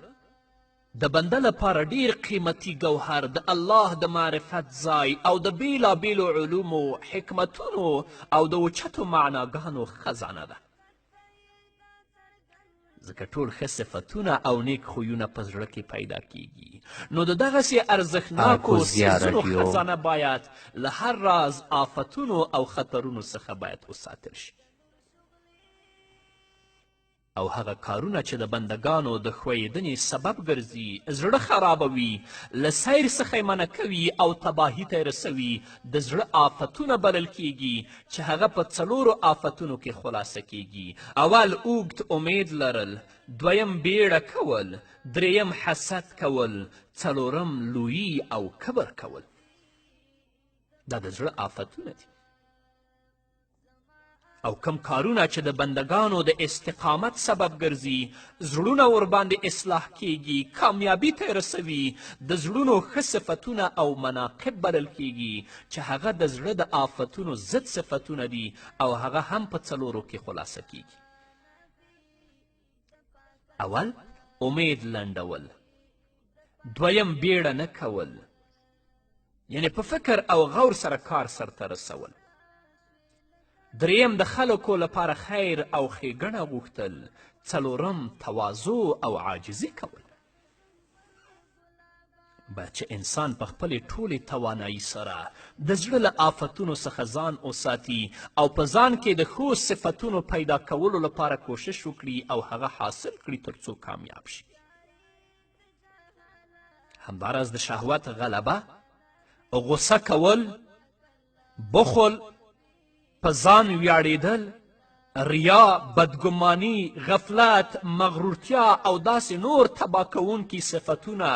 د بنده لپاره ډیر قیمتي ګوهر د الله د معرفت ځای او د بیلابیلو علومو حکمتونو او د اوچتو معناګانو خزانه ده ځکه ټول ښه صفتونه او نیک خویونه په زړه کې پیدا کیږي نو د دغسې ارزښتناکو څیزونو خزانه باید له هر راز آفتونو او خطرونو څخه باید وساتل شي او هغه کارونه چې د بندگانو د ښویېدنې سبب ګرځي زړه خرابوي له سیر څخه یې منع کوي او تباهي ته یې رسوي د زړه آفتونه بلل کیږي چې هغه په څلورو آفتونو کې خلاصه کیږي اول اوږد امید لرل دویم بیړه کول دریم حسد کول څلورم لویي او کبر کول دا د زړه آفتونه دي او کم کارونه چې د بندگانو د استقامت سبب ګرځي زړونه ورباندې اصلاح کیږي کامیابي ته رسوي د زړونو ښه صفتونه او مناقب بلل کیږي چې هغه د زړه د آفتونو ضد صفتونه دي او هغه هم په څلورو کې خلاصه کیږي اول امید لنډول دویم بیړه نه کول یعنې په فکر او غور سره کار سرته رسول. دریم د خلکو لپاره خیر او ښېګڼه غوښتل. څلورم تواضع او عاجزي کول. باید چې انسان په خپلې ټولې توانایي سره د زړه له آفتونو څخه ځان وساتي او په ځان کې د ښو صفتونو پیدا کولو لپاره کوشش وکړي او هغه حاصل کړي تر څو کامیاب شي. همداراز د شهوت غلبه، غصه کول، بخل، په ځان ویاړېدل، ریا، بدګماني، غفلت، مغرورتیا او داسې نور تباه کوونکي صفتونه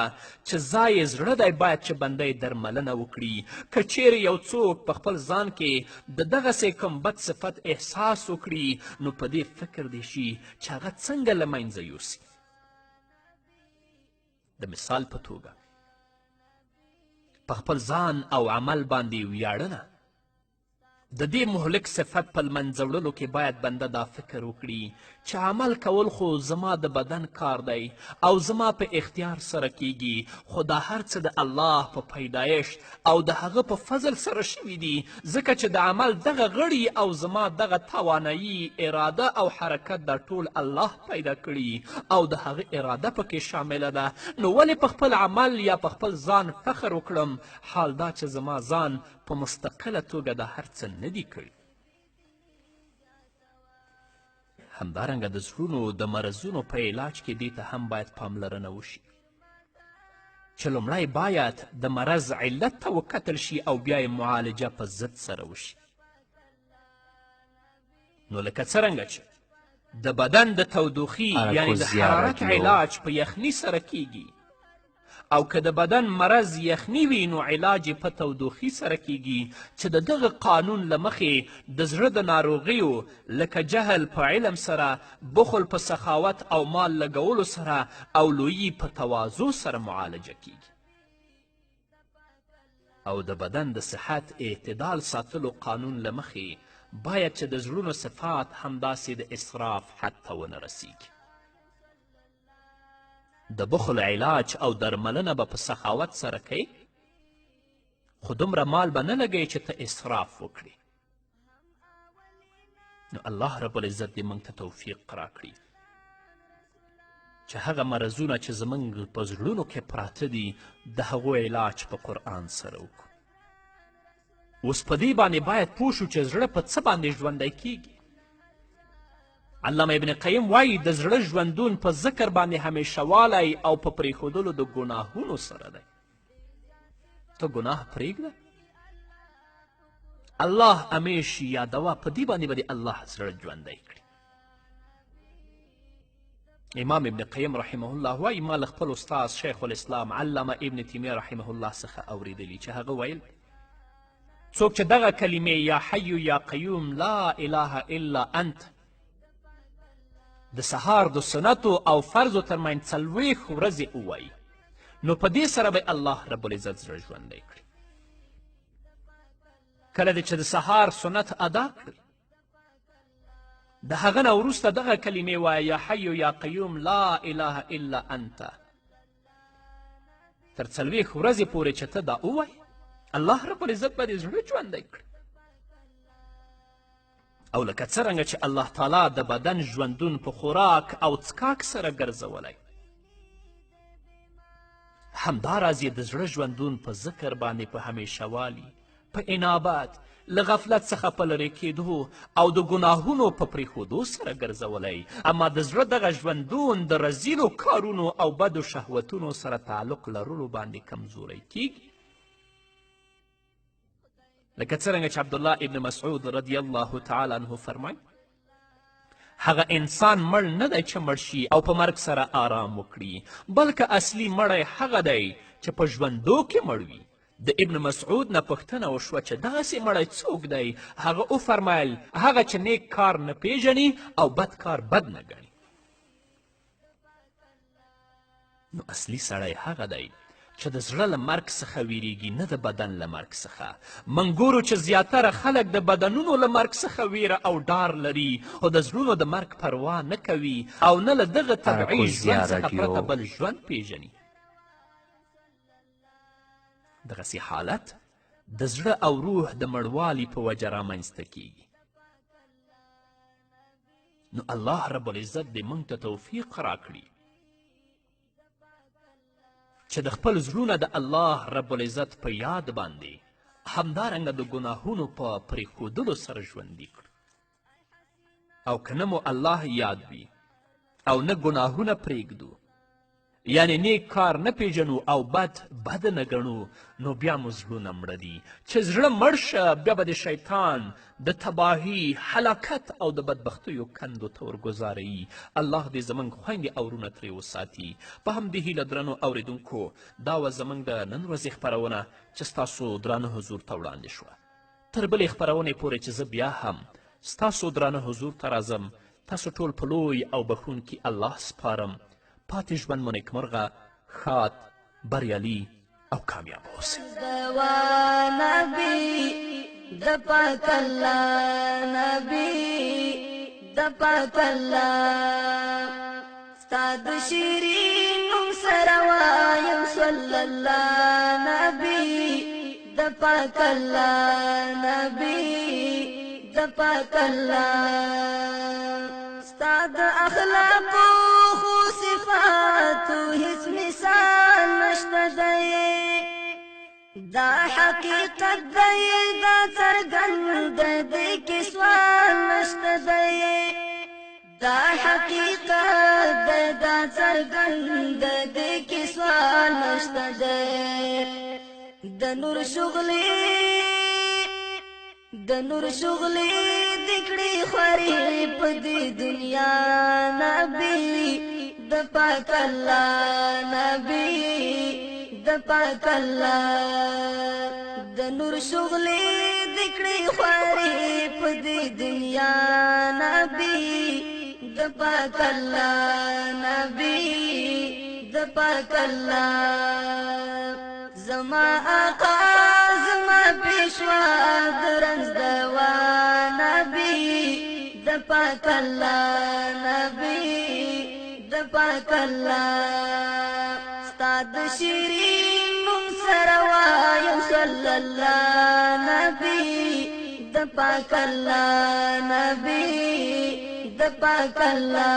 چې ځای زړه دی باید چې بنده یې درملنه وکړي. که چیرې یو څوک په خپل ځان کې د دغسې کوم بد صفت احساس وکړي نو په دې فکر دی شي چې هغه څنګه له منځه یوسي. د مثال په توګه په خپل ځان او عمل باندې ویاړنه. د دې مهلک صفت په لمنځه وړلو کې باید بنده دا فکر وکړي چې عمل کول خو زما د بدن کار دی او زما په اختیار سره کیږي، خو دا هر څه د الله په پیدایش او د هغه په فضل سره شوي دي، ځکه چې د عمل دغه غړي او زما دغه توانایي، اراده او حرکت دا ټول الله پیدا کړي او د هغه اراده پکې شامله ده. نو ولې په خپل عمل یا په خپل ځان فخر وکړم، حال دا چې زما ځان په مستقله توګه دا هر څه نه دي کړي. همدارنګه د زړونو د مرضونو په علاج کې دې ته هم باید پاملرنه وشي چې لومړی باید د مرض علت ته وکتل شي او بیا یې معالجه په ضد سره وشي. نو لکه څرنګه چې د بدن د تودوخي یعنی د حرارت علاج په یخني سره کیږي او که د بدن مرض یخني وي نو علاج یې په تودوخي سره کیږي، چې د دغه قانون له مخې د زړه د ناروغیو لکه جهل په علم سره، بخل په سخاوت او مال لګولو سره او لویي په تواضع سره معالجه کیږي. او د بدن د صحت اعتدال ساتلو قانون له مخې باید چې د زړونو صفات همداسې د اسراف حد ته ونه رسیږي. د بخل علاج او درملنه به په سخاوت سره کوي، خو دومره مال به نه لګوي چې ته اسراف وکړي. نو الله رب العزت دې موږ ته توفیق راکړي چې هغه مرضونه چې زموږ په زړونو کې پراته دي د هغو علاج په قرآن سره وکړو. اوس په دې باندې باید پوه شو چې زړه په څه باندې ژوندی کیږي. علامه ابن قیم وایي د زړه ژوندون په ذکر باندې همیشه والی او په پرېښودلو د ګناهونو سره دی. ته ګناه پرېږده، الله همیش یادوه، په دې باندې به د الله زړه ژوندی کړي. امام ابن قیم رحمه الله وایي ما له خپل استاد شیخ الاسلام علامه ابن تیمیه رحمه الله څخه اوریدلي چې هغه ویل څوک چې دغه کلمې یا حی یا قیوم لا اله الا انت د سهار د سنتو او فرضو ترمنځ 40 ورځې ووایي نو په دې سره به الله رب العزت زړه ژوندی کړي. کله چې د سهار سنت ادا کړي د هغه نه وروسته دغه کلمې وایه یا حی یا قیوم لا اله الا انت تر 40 ورځې پورې چې ته دا ووایې الله رب العزت به دې زړه ژوندی کړي. او لکه څرنګه چې الله تعالی د بدن ژوندون په خوراک او څکاک سره ګرځولی، همداراز یې د زړه ژوندون په ذکر باندې په همیشه والي، په انابت، له غفلت څخه په لرې کېدو او د ګناهونو په پرېښودو سره ګرځولی. اما د زړه دغه ژوندون د رزیلو کارونو او بدو شهوتونو سره تعلق لرلو باندې کمزوری کیږي. لکه څرنګه چې عبدالله ابن مسعود رضی الله تعالی عنه فرمایي هغه انسان مړ نه دی چې مړ شي او په مرګ سره آرام وکړي، بلکې اصلي مړی هغه دی چې په ژوندو کې مړ وي. د ابن مسعود نه پوښتنه وشوه چې داسې مړی څوک دی؟ هغه وفرمایل هغه چې نیک کار نه پیژني او بد کار بد نه ګڼي. نو اصلي سړی هغه دی چې د زړه له مرګ څخه ویریږي، نه د بدن له مرګ څخه. موږ ګورو چې زیاتره خلک د بدنونو له مرګ څخه ویره او ډار لري، خو د زړونو د مرګ پروا نه کوي او نه له دغه طبعي ژوند څخه پرته بل ژوند پیژني. دغسې حالت د زړه او روح د مړوالي په وجه رامنځته کیږي. نو الله رب العزت دې موږ ته توفیق راکړي چې د خپل زړونه د الله رب العزت په یاد باندې همدارنګه د ګناهونو په پرېښودلو سره ژوندي کړو. او که نه مو الله یاد وي او نه ګناهونه پرېږدو، یعنی نیک کار نه پیژنو او بد نه ګڼو، نو بیا مو زړونه مړه دي. چې زړه مړ شه بیا به د شیطان د تباهي، هلاکت او د بدبختیو کندو ته ورګزاروي. الله دې زموږ خویندې او ورونه ترې وساتي. په همدې هیله درنو اوریدونکو، دا وه زموږ د نن ورځې خپرونه چې ستاسو درانه حضور ته وړاندې شوه. تر بلې خپرونې پورې چې زه بیا هم ستاسو درانه حضور ته راځم، تاسو ټول په لوی او بخښونکي الله سپارم. پاتې ژوند مو نیکمرغه، ښاد، بریالي او کامیاب اوسئ. دوا نبی د پاک الله نبی د پاک الله ستا د شیرین نوم سره وایم صلی الله نبی د پاک الله نبی د پاک الله ستا د اخلاقو صفاتو هیڅ مثال نشته دی. دا حقیقت دی دا څرګند دی کې سوال نشته دی. دا حقیقت دی دا څرګند دی کې سوال نشته دی. د نور شغلې دکړې خورې په دې دنیا نبی د پاک الله نبی د پاک الله د نور شغلې دکړې خورې په دې دنیا نبی د پاک الله نبی د پاک الله زما آقا زما پیشوا درنځ دوا نبی د پاک الله نبی د پاک الله ستا د شیرین نوم سره وایم صلی الله نبی د پاک الله نبی د پاک الله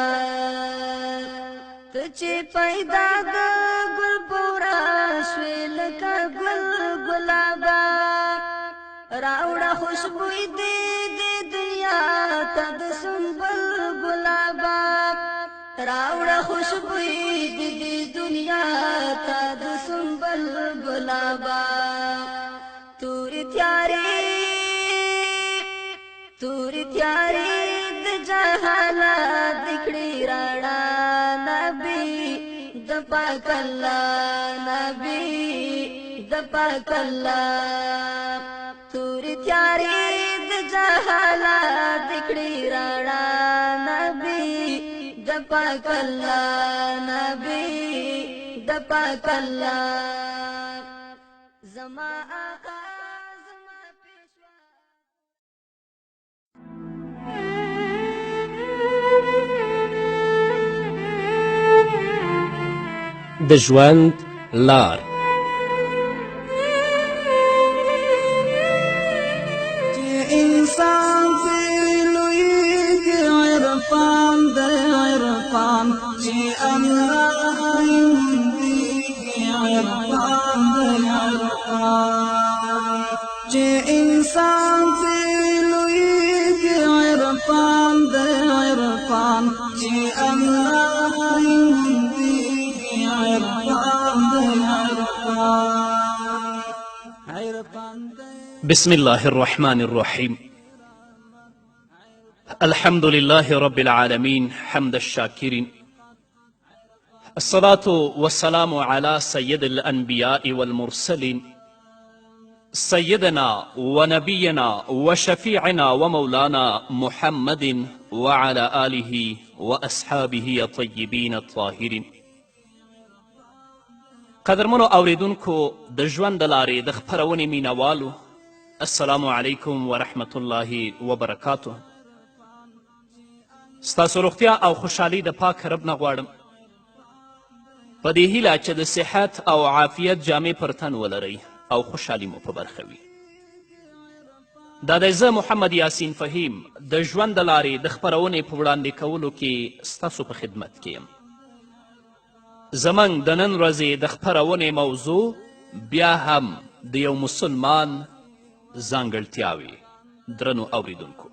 ته چې پیدا د ګل پورا شوې لکه ګل ګلابا راوړه خوشبوی دې دنیا ته د سنبل ګلابا راوړه خوشبوی دې دنیا ته د سنبل ګلابا تورې تیارې د جهالت دکړې راڼا نبی د پاک الله نبی د پاک الله تورې تیارې د جهالت دکړې راڼا نبی د پاک الله نبی د پاک الله زما آقا زما پیشوا د ژوند لار. انسان لوی عرفان د عرفان چې الله یوندي عرفان د عرفان چې انسان لوی عرفان د عرفان چې الله یوندي عرفان د عرفان بسم الله الرحمن الرحيم. الحمد لله رب العالمين حمد الشاكرين، الصلاة والسلام على سيد الأنبياء والمرسلين سيدنا ونبينا وشفيعنا ومولانا محمد وعلى آله وأصحابه الطيبين الطاهرين. قدرمنو اوریدونکو د ژوند د لارې د خپرونې مینوالو، السلام علیکم ورحمت الله وبرکاته. ستاسو روغتیا او خوشحالي د پاک رب نه غواړم، په دې هیله چې د صحت او عافیت جامې پر تن ولرئ او خوشحالي مو په برخه وي. دا دی زه محمد یاسین فهیم د ژوند د لارې د خپرونې په وړاندې کولو کې ستاسو په خدمت کې یم. زموږ د نن ورځې د خپرونې موضوع بیا هم د یو مسلمان ځانګړتیاوې. درنو اوریدونکو،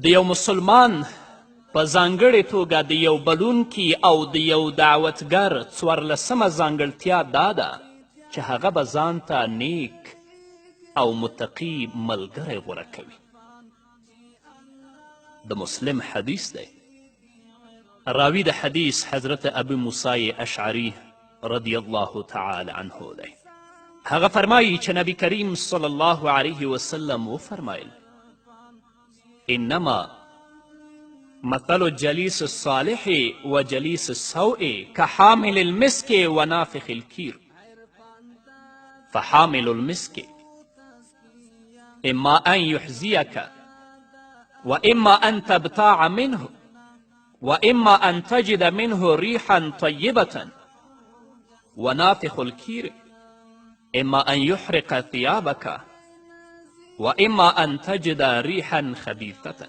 د یو مسلمان په ځانګړې توګه د یو بلونکي او د یو دعوتګر 14مه ځانګړتیا دا ده چې هغه به ځان ته نیک او متقي ملګری غوره کوي. د مسلم حدیث دی. راوی د حدیث حضرت ابو موسی اشعری رضی الله تعالی عنه دی. هغه فرمایي چې نبی کریم صلی الله علیه وسلم وفرمایل انما مثل الجلیس الصالح و جلیس السوء كحامل المسك ونافخ الكير فحامل المسك إما أن يحزيك وإما أن تبتاع منه وإما أن تجد منه ريحا طيبة ونافخ الكير إما أن يحرق ثيابك وإما أن تجد ريحا خبيثة.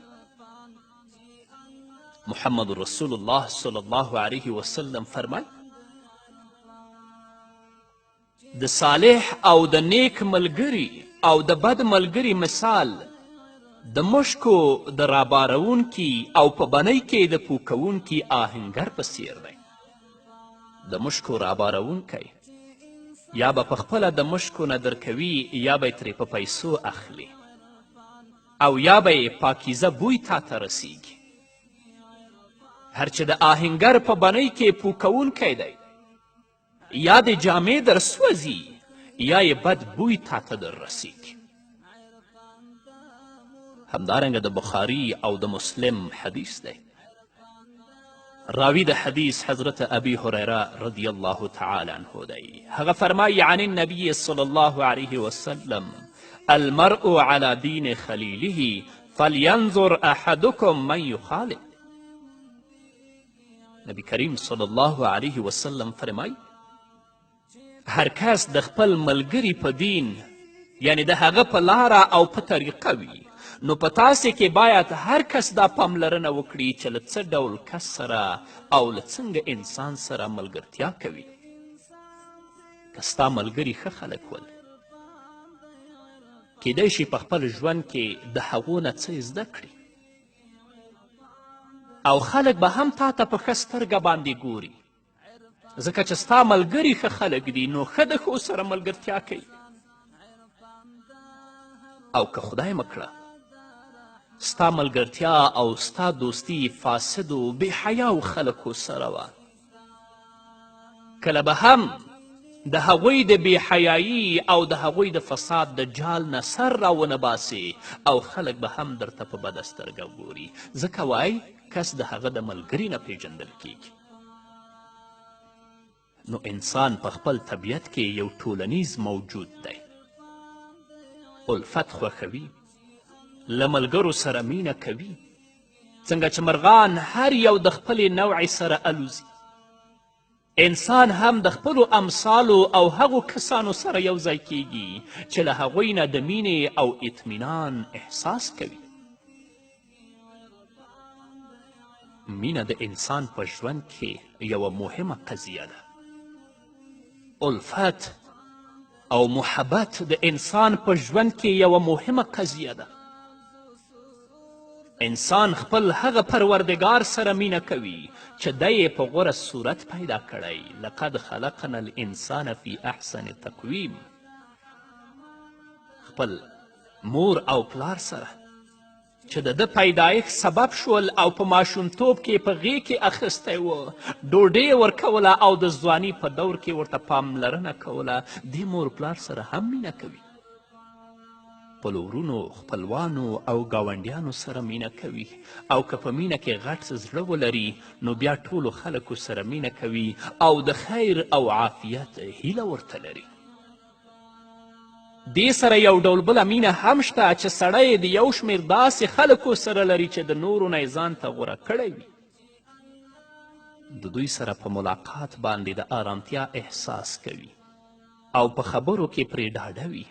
محمد رسول الله صلی الله علیه وسلم فرمای د صالح او د نیک ملګري او د بد ملګري مثال د مشکو د رابارونکي او په بنۍ کې د پوکونکي آهنګر په څیر دی. د مشکو رابارونکی یا به پخپله د مشکو نه درکوي یا به یې ترې په پیسو اخلي او یا به یې پاکیزه بوی تا ته رسیږي. هر چې د آهنګر په بنۍ کې پوکونکی دی یا د جامې در سوځي یا یې بد بوی تا ته در رسیږي. همدارنګه د بخاري او د مسلم حدیث دی. راوی د حدیث حضرت ابی هریره رضی الله تعالی عنه دی. هغه فرمایي عن النبی صلی الله علیه وسلم المرء على دین خلیله فلینظر احدکم من یخالف. نبی کریم صلی الله علیه وسلم فرمایي هر کس د خپل ملګري په دین یعنی د هغه په لاره او په طریقه وي نو په تاسې کې باید هر کس دا پاملرنه وکړي چې له څه ډول کس سره او له څنګه انسان سره ملګرتیا کوي. که ستا ملګري ښه خلک ول کیدای شي په خپل ژوند کې د هغو نه څه زده کړي او خلک به هم تا ته په ښه سترګه باندې ګوري ځکه چې ستا ملګري ښه خلک دي نو ښه د ښو سره ملګرتیا کوي. او که خدای مکړه ستا ملګرتیا او ستا دوستی فاسدو بې حیاو خلکو سره وه کله به هم د هغوی د بې حیایي او د هغوی د فساد د جال نه سر راونه باسي او خلک به هم درته په بده سترګه ګوري ځکه وایي کس د هغه د ملګري نه پیژندل کیږي. نو انسان په خپل طبیعت کې یو ټولنیز موجود دی. الفت خوښوي، له ملګرو سره مینه کوي څنګه چې مرغان هر یو د خپلې نوعې سره الوزي. انسان هم د خپلو امثالو او هغو کسانو سره یو ځای کیږي چې له هغوی نه د مینې او اطمینان احساس کوي. مینه د انسان په ژوند کې یوه مهمه قضیه ده. الفت او محبت د انسان په ژوند کې یوه مهمه قضیه ده. انسان خپل هغه پروردگار سره مینه کوي چې دی یې په غوره صورت پیدا کړی. لقد خلقنا الانسان فی احسن تقویم. خپل مور او پلار سره چې د ده پیدایښت سبب شول او په ماشومتوب کې په غېږ کې اخیستی و ډوډۍ ورکوله او د ځواني په دور کې ورته پاملرنه کوله دې مور پلار سره هم مینه کوي. خپلو ورونو خپلوانو او ګاونډیانو سره مینه کوي او که په مینه کې غټ زړه ولري نو بیا ټولو خلکو سره مینه کوي او د خیر او عافیت هیله ورته لري. دې سره یو ډول بله مینه هم شته چې سړی د یو شمېر داسې خلکو سره لري چې د نورو نه یې ځان ته غوره کړی وي. د دوی سره په ملاقات باندې د آرامتیا احساس کوي او په خبرو کې پرې ډاډه وي.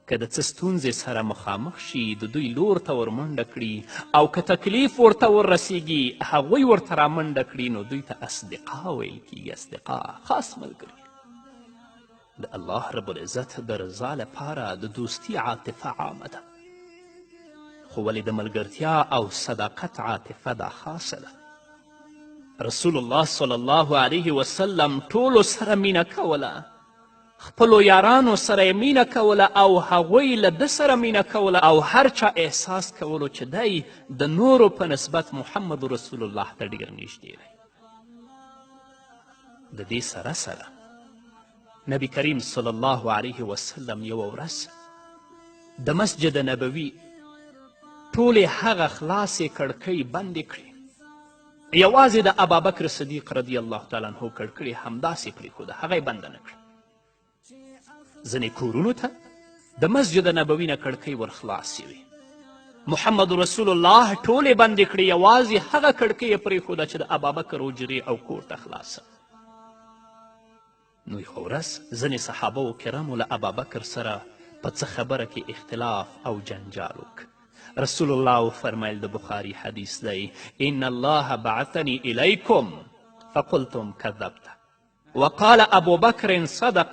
که د څه ستونزې سره مخامخ شي د دوی لور ته ورمنډه کړي او که تکلیف ورته وررسیږي هغوی ورته رامنډه کړي نو دوی ته اصدقا ویل کیږي. اصدقا خاص ملګري. د الله رب العزت د رضا لپاره د دوستي عاطفه عامه ده، خو ولې د ملګرتیا او صداقت عاطفه دا خاصه ده. رسول الله صلی الله علیه وسلم ټولو سره مینه کوله، خپلو یارانو سره یې مینه کوله او هغوی له ده سره مینه کوله او هر چا احساس کولو چې دی د نورو په نسبت محمد رسول الله ته ډیر نږدې دی. د دې سره سره نبی کریم صلی الله علیه وسلم یوه ورځ د مسجد نبوي ټولې هغه خلاصې کړکۍ بندې کړې، یوازې د ابابکر صدیق رضی الله تعالی عنه کړکړې همداسې پرېښوده، هغه یې بنده نه کړه. ځینې کورونو ته د مسجد نبوي نه کړکۍ ورخلاصې وې، محمد رسول الله ټولې بندې کړې، یوازې هغه کړکۍ یې پرېښوده چې د ابابکر حجرې او کور ته خلاصه. نو یوه ورځ ځینې صحابه و کرامو له ابابکر سره په څه خبره کې اختلاف او جنجال وکړ. رسول الله وفرمیل، د بخاري حدیث دی، ان الله بعثني الیکم فقلتم کذبت وقال ابو بکر صدق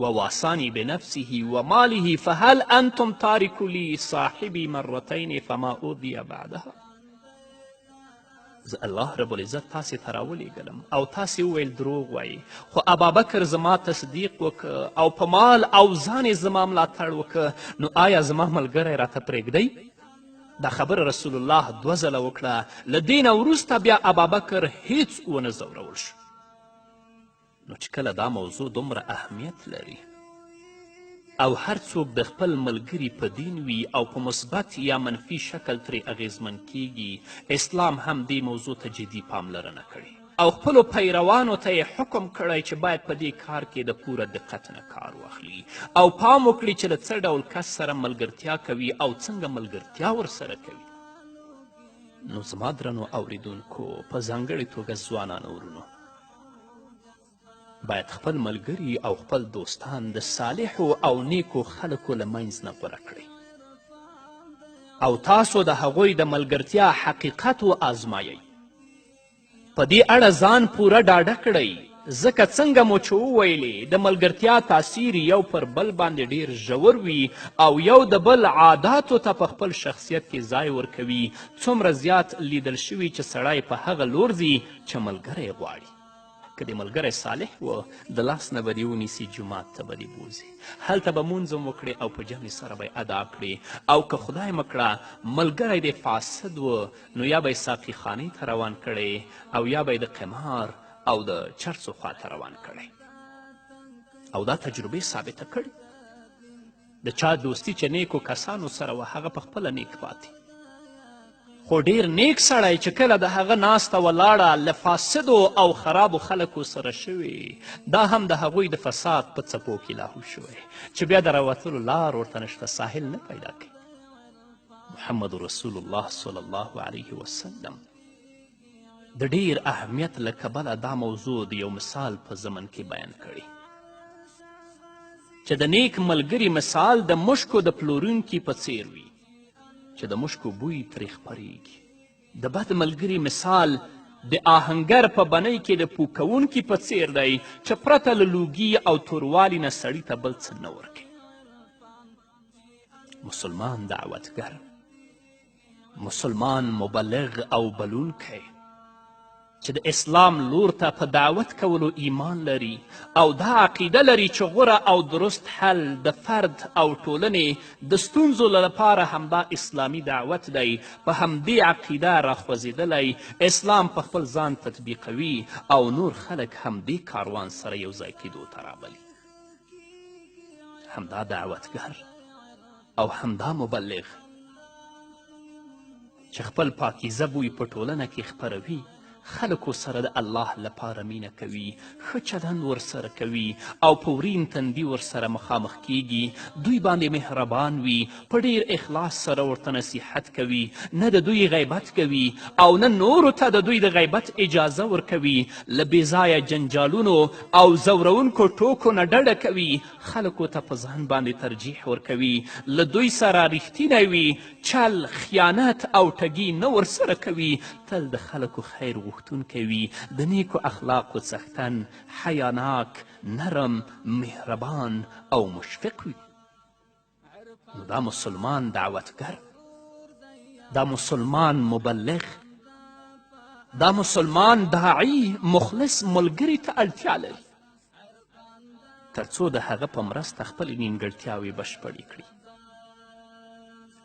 وواصاني بنفسه وماله فهل انتم تاركوا لي صاحبي مرتين فما اوذي بعدها. زه الله رب العزت تاسې ته راولیږلم او تاسې وویل دروغ وایي، خو ابابکر زما تصدیق وکړه او په مال او ځان یې زما ملاتړ وکړه، نو آیا زما ملګری راته پرېږدئ؟ دا خبره رسول الله 2 ځله وکړه. له دې نه وروسته بیا ابابکر هیڅ ونه ځورول شو. نو چې کله دا موضوع دومره اهمیت لري او هر څوک د خپل ملګري په دین وي او په مثبت یا منفي شکل ترې اغیزمن کیږي، اسلام هم دې موضوع ته جدي پاملرنه کړې او خپلو پیروانو ته یې حکم کړی چې باید په دې کار کې د پوره دقت نه کار واخلي او پام وکړي چې له څه ډول کس سره ملګرتیا کوي او څنګه ملګرتیا ورسره کوي. نو زما درنو اوریدونکو، په ځانګړې توګه ځوانانو ورونو، باید خپل ملګري او خپل دوستان د صالحو او نیکو خلکو له منځ نه غوره کړئ او تاسو د هغوی د ملګرتیا حقیقت وآزمایئ. په دې اړه ځان پوره ډاډه کړئ، ځکه څنګه مو چې وویلې د ملګرتیا تاثیر یو پر بل باندې ډیر ژور وي او یو د بل عاداتو ته په خپل شخصیت کې ځای ورکوي. څومره زیات لیدل شوي چې سړی په هغه لور ځي چې ملګری غواړي. که د ملګری صالح و د لاس نه به دې ونیسي، جومات ته به دې بوځي، هلته به مونځ هم وکړې او په جمع سره به یې ادا کړې. او که خدای مکړه ملګری دې فاسد و نو یا به یې ساقي خانې ته روان کړی او یا به یې د قمار او د چرسو خوا ته روان کړی. او دا تجربې ثابته کړي د چا دوستي چې نیکو کسانو سره و هغه په خپله نیک پاتې، خو ډیر نیک سړی چې کله د هغه ناسته ولاړه له فاسدو او خرابو خلکو سره شوي، دا هم د هغوی د فساد په څپو کې لاهو شوی چې بیا د راوتلو لار ورته نشته، ساحل نه پیدا کوي. محمد رسول الله صلی الله علیه وسلم د ډیر اهمیت له کبله دا موضوع د یو مثال په ضمن کې بیان کړي چې د نیک ملګري مثال د مشکو د پلورونکي په څیر وي چې د مشکو بوی ترې خپریږي. د بد ملګري مثال د آهنګر په بنۍ کې د پو کوونکي په څیر دی چې پرته له لوګي او توروالي نه سړي ته بل څه نه ورکوي. مسلمان دعوتګر، مسلمان مبلغ او بلونکی چې د اسلام لور ته په دعوت کولو ایمان لري او دا عقیده لري چې غوره او درست حل د فرد او ټولنې د ستونزو لپاره همدا اسلامي دعوت دی، په همدې عقیده راخوځېدلی اسلام په خپل ځان تطبیقوي او نور خلک همدې کاروان سره یو ځای کېدو ته رابلي. همدا دعوتګر او همدا مبلغ چې خپل پاکیزه بوی په ټولنه کې خپروي، خلکو سره د الله لپاره مینه کوي، ښه چلند ورسره کوي او په ورین تندي ورسره مخامخ کیږي، دوی باندې مهربان وي، په ډیر اخلاص سره ورته نصیحت کوي، نه د دوی غیبت کوي او نه نورو ته د دوی د غیبت اجازه ورکوي، له بېځایه جنجالونو او زورونکو ټوکو نه ډډه کوي، خلکو ته په ځان باندې ترجیح ورکوي، له دوی سره ریښتینی وي، چل خیانت او ټګي نه ورسره کوي، تل د خلکو خیر غوښتونکی وي، د نیکو اخلاقو څښتن، حیاناک، نرم، مهربان او مشفق وي. نو دا مسلمان دعوتگر، دا مسلمان مبلغ، دا مسلمان داعی مخلص ملګري ته اړتیا لري تر څو د هغه په مرسته خپلې نیمګړتیاوې بشپړې کړي.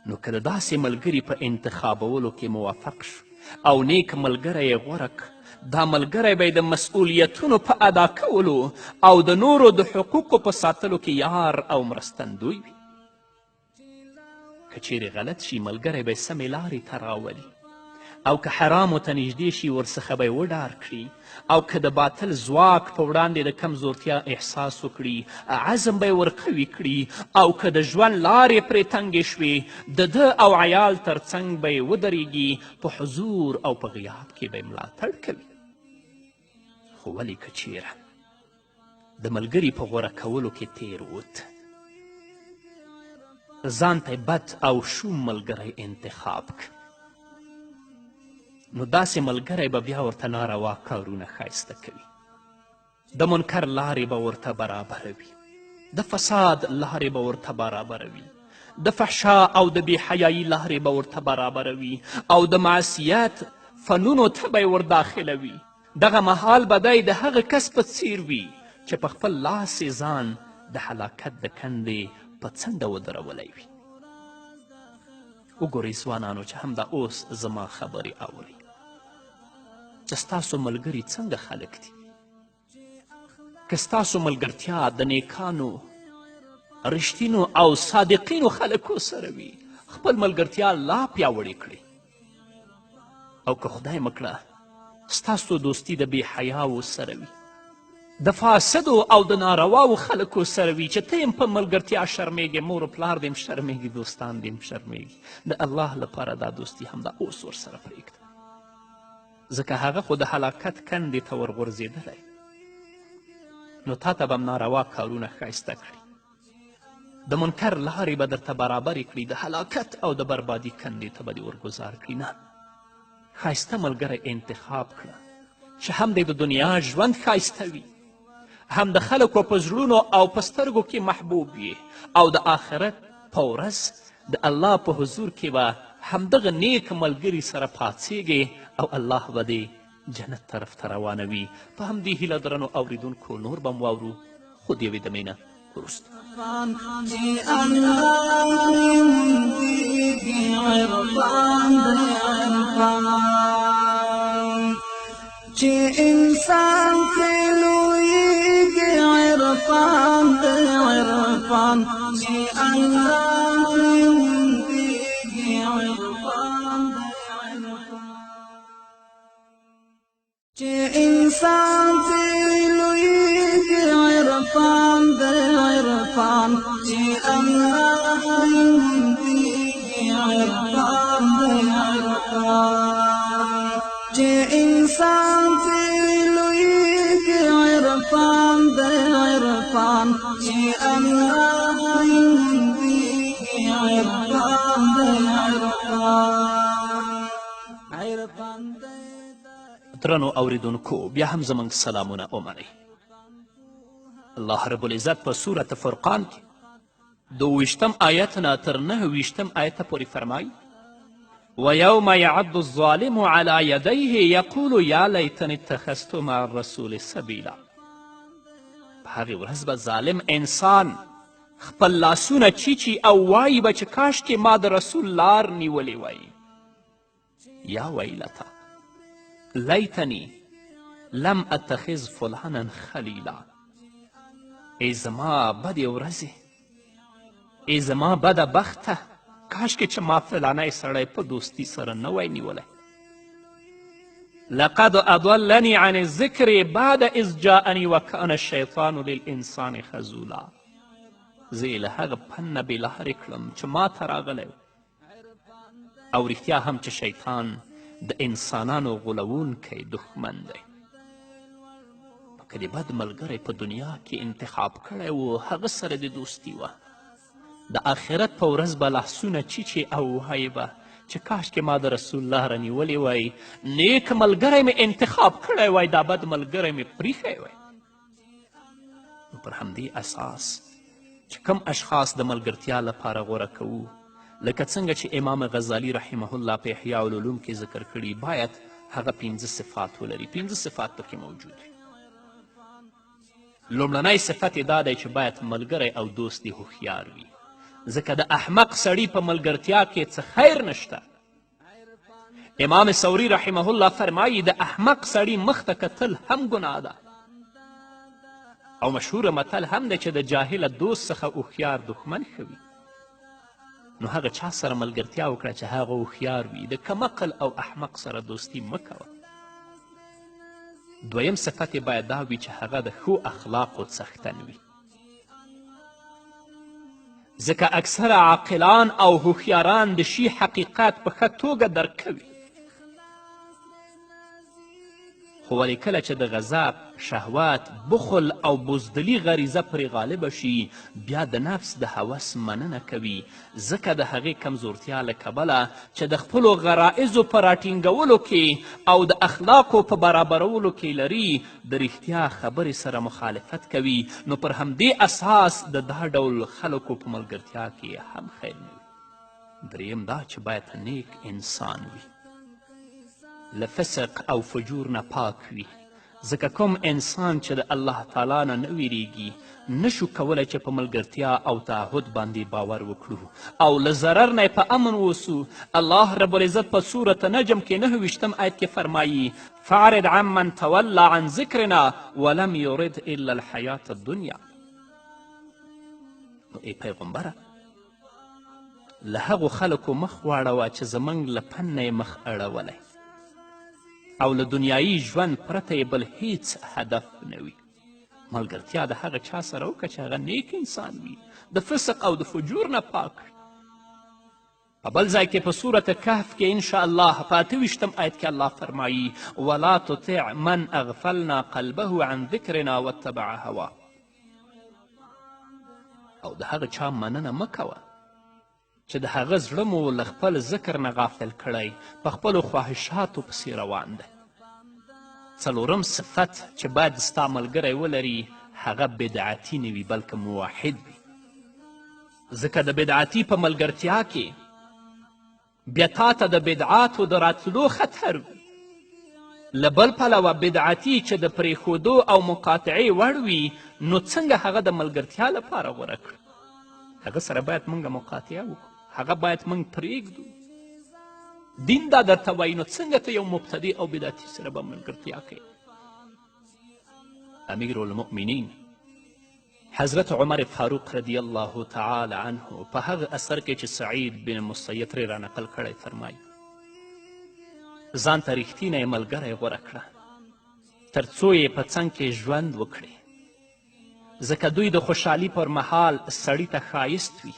نو که د داسې ملګري په انتخابولو کې موافق شو او نیک ملګری یې غوره که، دا ملګری به د مسئولیتونو په ادا کولو او د نورو د حقوقو په ساتلو کې یار او مرستندوی وي. که چیرې غلط شي ملګری به یې سمې لارې ته راولي، او که حرامو ته نږدې شي ورڅخه به یې وډار کړي، او که د باطل ځواک په وړاندې د کمزورتیا احساس وکړي عزم به یې ورقوي کړي، او که د ژوند لارې پرې تنګې شوې د ده او عیال تر څنګ به یې ودرېږي، په حضور او په غیاب کې به یې ملاتړ کوي. خو ولې که چیرې د ملګري په غوره کولو کې تیر وت، ځان ته بد او شوم ملګری انتخاب که، نو داسې ملګری به بیا ورته ناروا کارونه ښایسته کوي، د منکر لارې به ورته برابروي، د فساد لارې به ورته برابروي، د فحشا او د بېحیایي لارې به ورته برابروي، او د معصیت فنونو ته به یې ورداخلوي. دغه مهال به دی د هغه کس په څیر وي چې په خپل لاس یې ځان د هلاکت د کندې په څنډه ودرولی وي. وګورئ ځوانانو چې همدا اوس زما خبرې اورئ چې ستاسو ملګري څنګه خلک دي. که ستاسو ملګرتیا د نیکانو، رښتینو او صادقینو خلکو سره وي، خپل ملګرتیا لا پیاوړې کړئ. او که خدای مکړه ستاسو دوستی د بې حیاو سره وي، د فاسدو او د نارواو خلکو سره وي چې ته یم په ملګرتیا شرمېږې، مور و پلار دې م شرمېږي، دوستان دې م شرمېږي، د الله لپاره دا دوستي همدا اوس ورسره پرېږده، ځکه هغه خو د هلاکت کندې ته ورغورځېدلی، نو تا ته به م ناروا کارونه ښایسته کړي، د منکر لارې به درته برابرې کړي، د هلاکت او د بربادي کندې ته به دې ورګزار کړي. نه، ښایسته ملګری انتخاب کړه چې هم دې د دنیا ژوند ښایسته وي، هم د خلکو په زړونو او په سترګو کې محبوب وي، او د آخرت په ورځ د الله په حضور کې به همدغه نیک ملګري سره پاڅیږي او الله به دې جنت طرف ته روانوي. په همدې هیله درنو اوریدونکو نور به م واورو، خو د یوې دمې نه وروسته. چې انسان کې لویږي عرفان دی عرفان، چې الله لویږي عرفان دی عرفان، چې انسان کې لویږي عرفان دی عرفان، چې الله لویږي عرفان دی عرفان، چې انسان چې لویږي عرفان دی عرفان، چې الله لویږي عرفان دی عرفان دی. درنو اوریدونکو بیا هم زموږ سلامونه ومنئ. الله رب العزت په سورت فرقان کې 22 آیت نه تر 29 آیت پورې فرمایي: ويوم يعض الظالم على يديه يقول يا ليتني اتخذت مع الرسول سبيلا. په هغې ورځ به ظالم انسان خپل لاسونه چیچي او وایي به چې کاشکې ما د رسول لار نیولې وای. یا ویلتا لیتنی لم اتخذ فلانا خلیلا. ای زما بدې ورځې، ای زما بده بخته، کاشکې چې ما فلانی سړی په دوستي سره نه وای نیولی. لقد اضلني عن الذکر بعد اذ جاءني وکان الشیطان للانسان خذولا. زه یې له هغه فن نه بېلارې کړم چې ما ته راغلی او رښتیا هم چې شیطان د انسانانو غولونکی دښمن دی. که د بد ملګری په دنیا کې انتخاب کړی و هغه سره د دوستي وه، د آخرت په ورځ به لاسونه چیچې او وایې به چې کاشکې ما د رسول الله رانیولی وای، نیک ملګری مې انتخاب کړی وای، دا بد ملګری مې پریښی وای. نو پر همدې اساس چې کم اشخاص د ملګرتیا لپاره غوره کوو، لکه څنګه چې امام غزالی رحمه الله په احیاء العلوم کې ذکر کړي، باید هغه 5 صفات ولري. 5 صفات پکې موجود وي. لومړنی صفت یې دا دی چې باید ملګری او دوست دې هوښیار وي، ځکه د احمق سړي په ملګرتیا کې څه خیر نشته. امام ثوري رحمه الله فرمایي د احمق سړي مخ ته کتل هم ګناه ده. او مشهوره متل هم ده چې د جاهله دوست څخه هوښیار دښمن ښه وي. نو هغه چا سره ملګرتیا وکړه چې هغه هوښیار وي، د کمعقل او احمق سره دوستي مه کوه. دویم صفت باید دا وي چې هغه د ښو اخلاقو څښتن وي، ځکه اکثره عاقلان او هوښیاران د شي حقیقت په ښه توګه درک کوي، خو ولې کله چې د غضب، شهوت، بخل او بزدلي غریزه پرې غالبه شي، بیا د نفس د هوس مننه کوي، ځکه د هغې کمزورتیا له کبله چې د خپلو غرائزو په راټینګولو کې او د اخلاقو په برابرولو کې لري، د رښتیا خبرې سره مخالفت کوي. نو پر همدې اساس د دا ډول خلکو په ملګرتیا کې هم خیر نه وي. دریم دا چې باید نیک انسان وي، له فسق او فجور نه پاک وي، ځکه کوم انسان چې د الله تعالی نه نه ویریږي نشو کولی چې په ملګرتیا او تعهد باندې باور وکړو او له ضرر نه په امن اوسو. الله رب العزت په سورة نجم کې 29 آیت کې فرمایي فاعرض عمن تولى عن ذکرنا ولم یرد الا الحیات الدنیا. نو ای پیغمبره له هغو خلکو مخ واړوه چې زموږ له فن نه یې مخ اړولی او له دنیایي ژوند پرته یې بل هیڅ هدف نه وي. ملګرتیا د هغه چا سره وکړه چې هغه نیک انسان وي، د فسق او د فجور نه پاک. په بل ځای کې په سورة کهف کې انشاء الله په 28 آیت کې الله فرمایي ولا تطع من اغفلنا قلبه عن ذکرنا واتبع هواه. او د هغه چا مننه مه کوه چې د هغه زړه مو له خپل ذکر نه غافل کړی، په خپلو خواهشاتو پسې روان دی. څلورم صفت چې باید ستا ملګری ولري هغه بدعتي نه وي بلکې موحد وي، ځکه د بدعتي په ملګرتیا کې بیا تا ته د بدعاتو د راتلو خطر وي. له بل پلوه بدعتي چې د پرېښودو او مقاطعې وړ وي نو څنګه هغه د ملګرتیا لپاره غوره کړو؟ هغه سره باید موږ مقاطعه وکړو، هغه باید موږ پرېږدو. دین دا درته وایي نو څنګه ته یو مبتدي او بدعتي سره به ملګرتیا کوي؟ امیر المؤمنین حضرت عمر فاروق رضی الله تعالی عنه په هغه اثر کې چې سعید بن مسیب ترې رانقل کړی فرمایي ځان ته رښتینی ملګری غوره کړه تر څو یې په څنګ کې ژوند وکړي، ځکه دوی د خوشحالي پر مهال سړي ته ښایست وي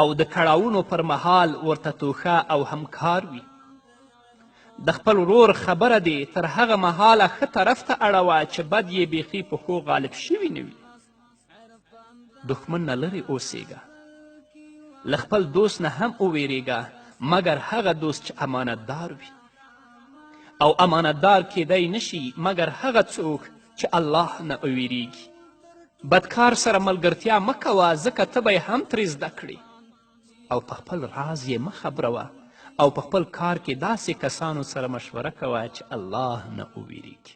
او د کړاوونو پر مهال ورته توښه او همکار وي. د خپل ورور خبره دې تر هغه مهاله ښه طرف ته اړوه چې بد یې بیخي په ښو غالب شوي نه وي. دښمن نه لرې اوسېږه، له خپل دوست نه هم وویرېږه مګر هغه دوست چې امانتدار وي، او امانتدار کیدی نشي مګر هغه څوک چې الله نه ویریږي. بدکار سره ملګرتیا مه کوه ځکه ته به یې هم ترې زده کړې، او په خپل راز یې مه خبروه، او په خپل کار کې داسې کسانو سره مشوره کوه چې الله نه وویریږي.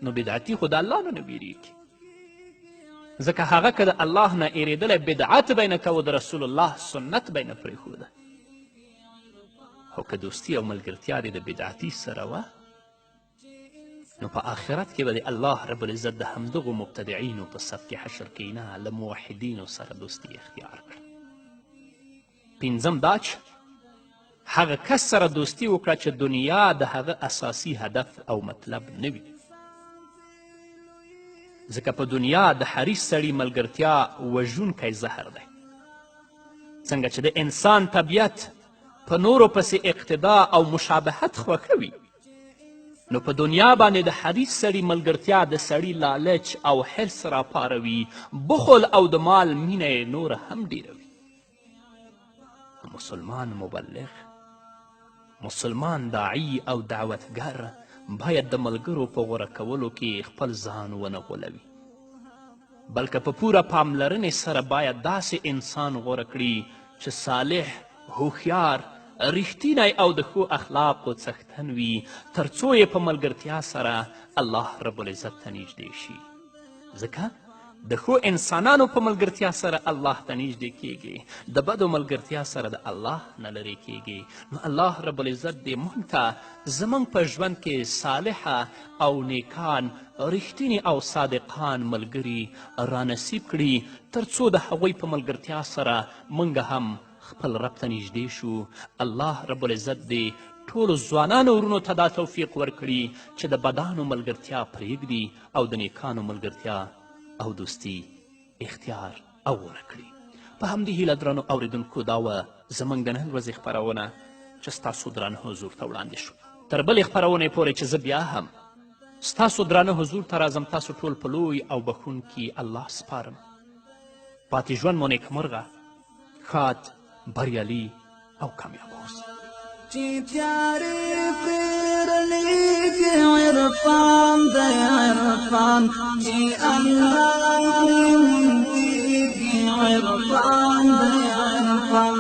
نو بدعتي خو د الله نه ویریږي، ځکه هغه که د الله نه ایرېدلی بدعت به یې نه کوه، د رسول الله سنت به یې نه پرېښوده. خو که دوستي او ملګرتیا دې د بدعتي سره وه نو په آخرت کې به د الله رب العزت د همدغو مبتدعینو په صف کې حشر کې نه له موحدینو سره دوستي اختیار کړه. پنځم دا چې هغه کس سره دوستي وکړه چې دنیا د هغه اساسي هدف او مطلب نه وي. ځکه په دنیا د حریص سړي ملګرتیا وژونکی زهر دی. څنګه چې د انسان طبیعت په نورو پسې اقتدا او مشابهت خوښوي، نو په دنیا باندې د حریص سړي ملګرتیا د سړي لالچ او حرص راپاروي، بخل او د مال مینه یې نوره هم ډیروي. مسلمان مبلغ، مسلمان داعی او دعوتګر باید د ملګرو په غوره کولو کې خپل ځان ونه غولوي، بلکې په پوره پاملرنې سره باید داسې انسان غوره کړي چې صالح، هوښیار، ریښتینی او د ښو اخلاقو څښتن وي، تر څو یې په ملګرتیا سره الله رب العزت ته نږدې شي. ځکه د ښو انسانانو په ملګرتیا سره الله ته نږدې کیږي، د بدو ملګرتیا سره د الله نه لرې کیږي. نو الله رب العزت دې موږ ته زموږ په ژوند کې صالحه او نیکان، رښتیني او صادقان ملګري رانصیب کړي، تر څو د هغوی په ملګرتیا سره موږ هم خپل رب ته نږدې شو. الله رب العزت دې ټولو ځوانانو ورونو ته دا توفیق ورکړي چې د بدانو ملګرتیا پرېږدي او د نیکانو ملګرتیا او دوستی اختیار او غوره کړي. په همدې هیله درنو اوریدونکو دا وه زموږ د نن ورځې خپرونه چې ستاسو درانه حضور ته وړاندې شو. تر بلې خپرونې پورې چې زه بیا هم ستاسو درانه حضور ته راځم، تاسو ټول په لوی او بخښونکي الله سپارم. پاتې ژوند مو نیکمرغه، ښاد، بریالي او کامیاب اوسئ. چې تیارې پیرلیږي عرفان دی عرفان، چې الله منتیږي عرفان دی عرفان،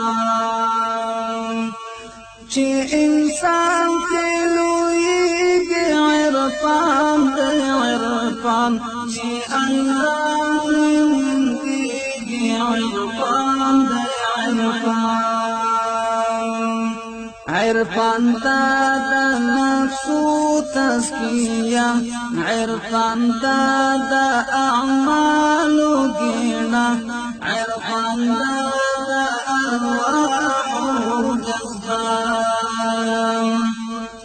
چې انسان ترې لویږي عرفان دی عرفان، چې الله منتیږي عرفان دی عرفان. عرفان دا د نفسو تزکیه، عرفان دا د اعمالو ګیڼه، عرفان دا د ارواحو جذبه،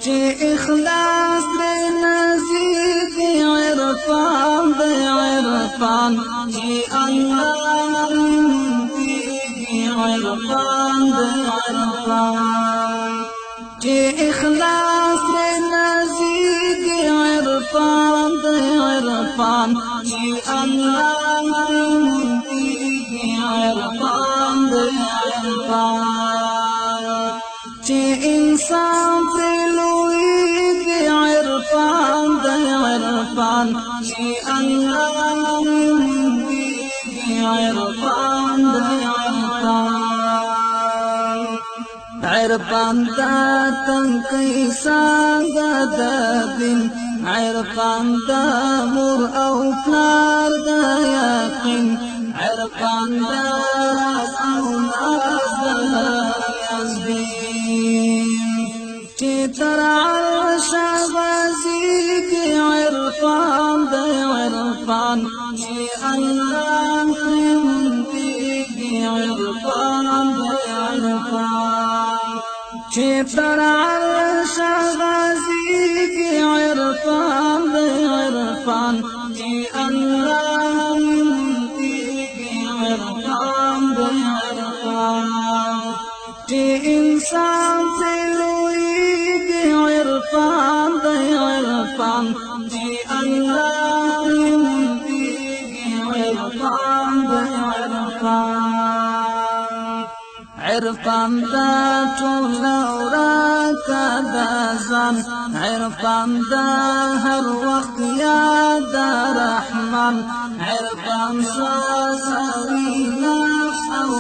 چې اخلاص ترې نزیږي عرفان دی عرفان، چې الله منتیږي عرفان دی عرفان، چې اخلاص ترې نزیږي عرفان دی عرفان، چې الله منتیږي عرفان دی عرفان، چې انسان ترې لویږي عرفان دی عرفان، چې الله منتیږي عرفان دی عرفان. عرفان دا تنقی سانگا دا دین، عرفان دا مور او پلار دا یقین، عرفان دا راز او ناز دا یزدین، چی تر عرش غازیگی عرفان دا عرفان، چی اللہ منتیگی عرفان دا عرفان، چی تر عرش غازیگی عرفان دی عرفان، چی اللہ منتیگی عرفان دی عرفان، چی انسان سے لویگی عرفان دی عرفان، چی اللہ منتیگی عرفان دی عرفان. عرفان دا ټول ورکه دا ځان، عرفان دا هر وخت یاد رحمان، عرفان سازوي نفس او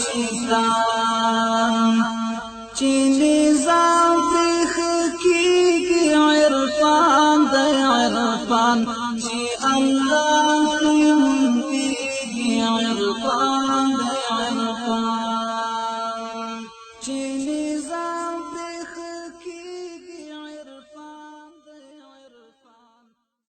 شیطان، چې نظام پرې ښه کېږي عرفان دی عرفان، چې الله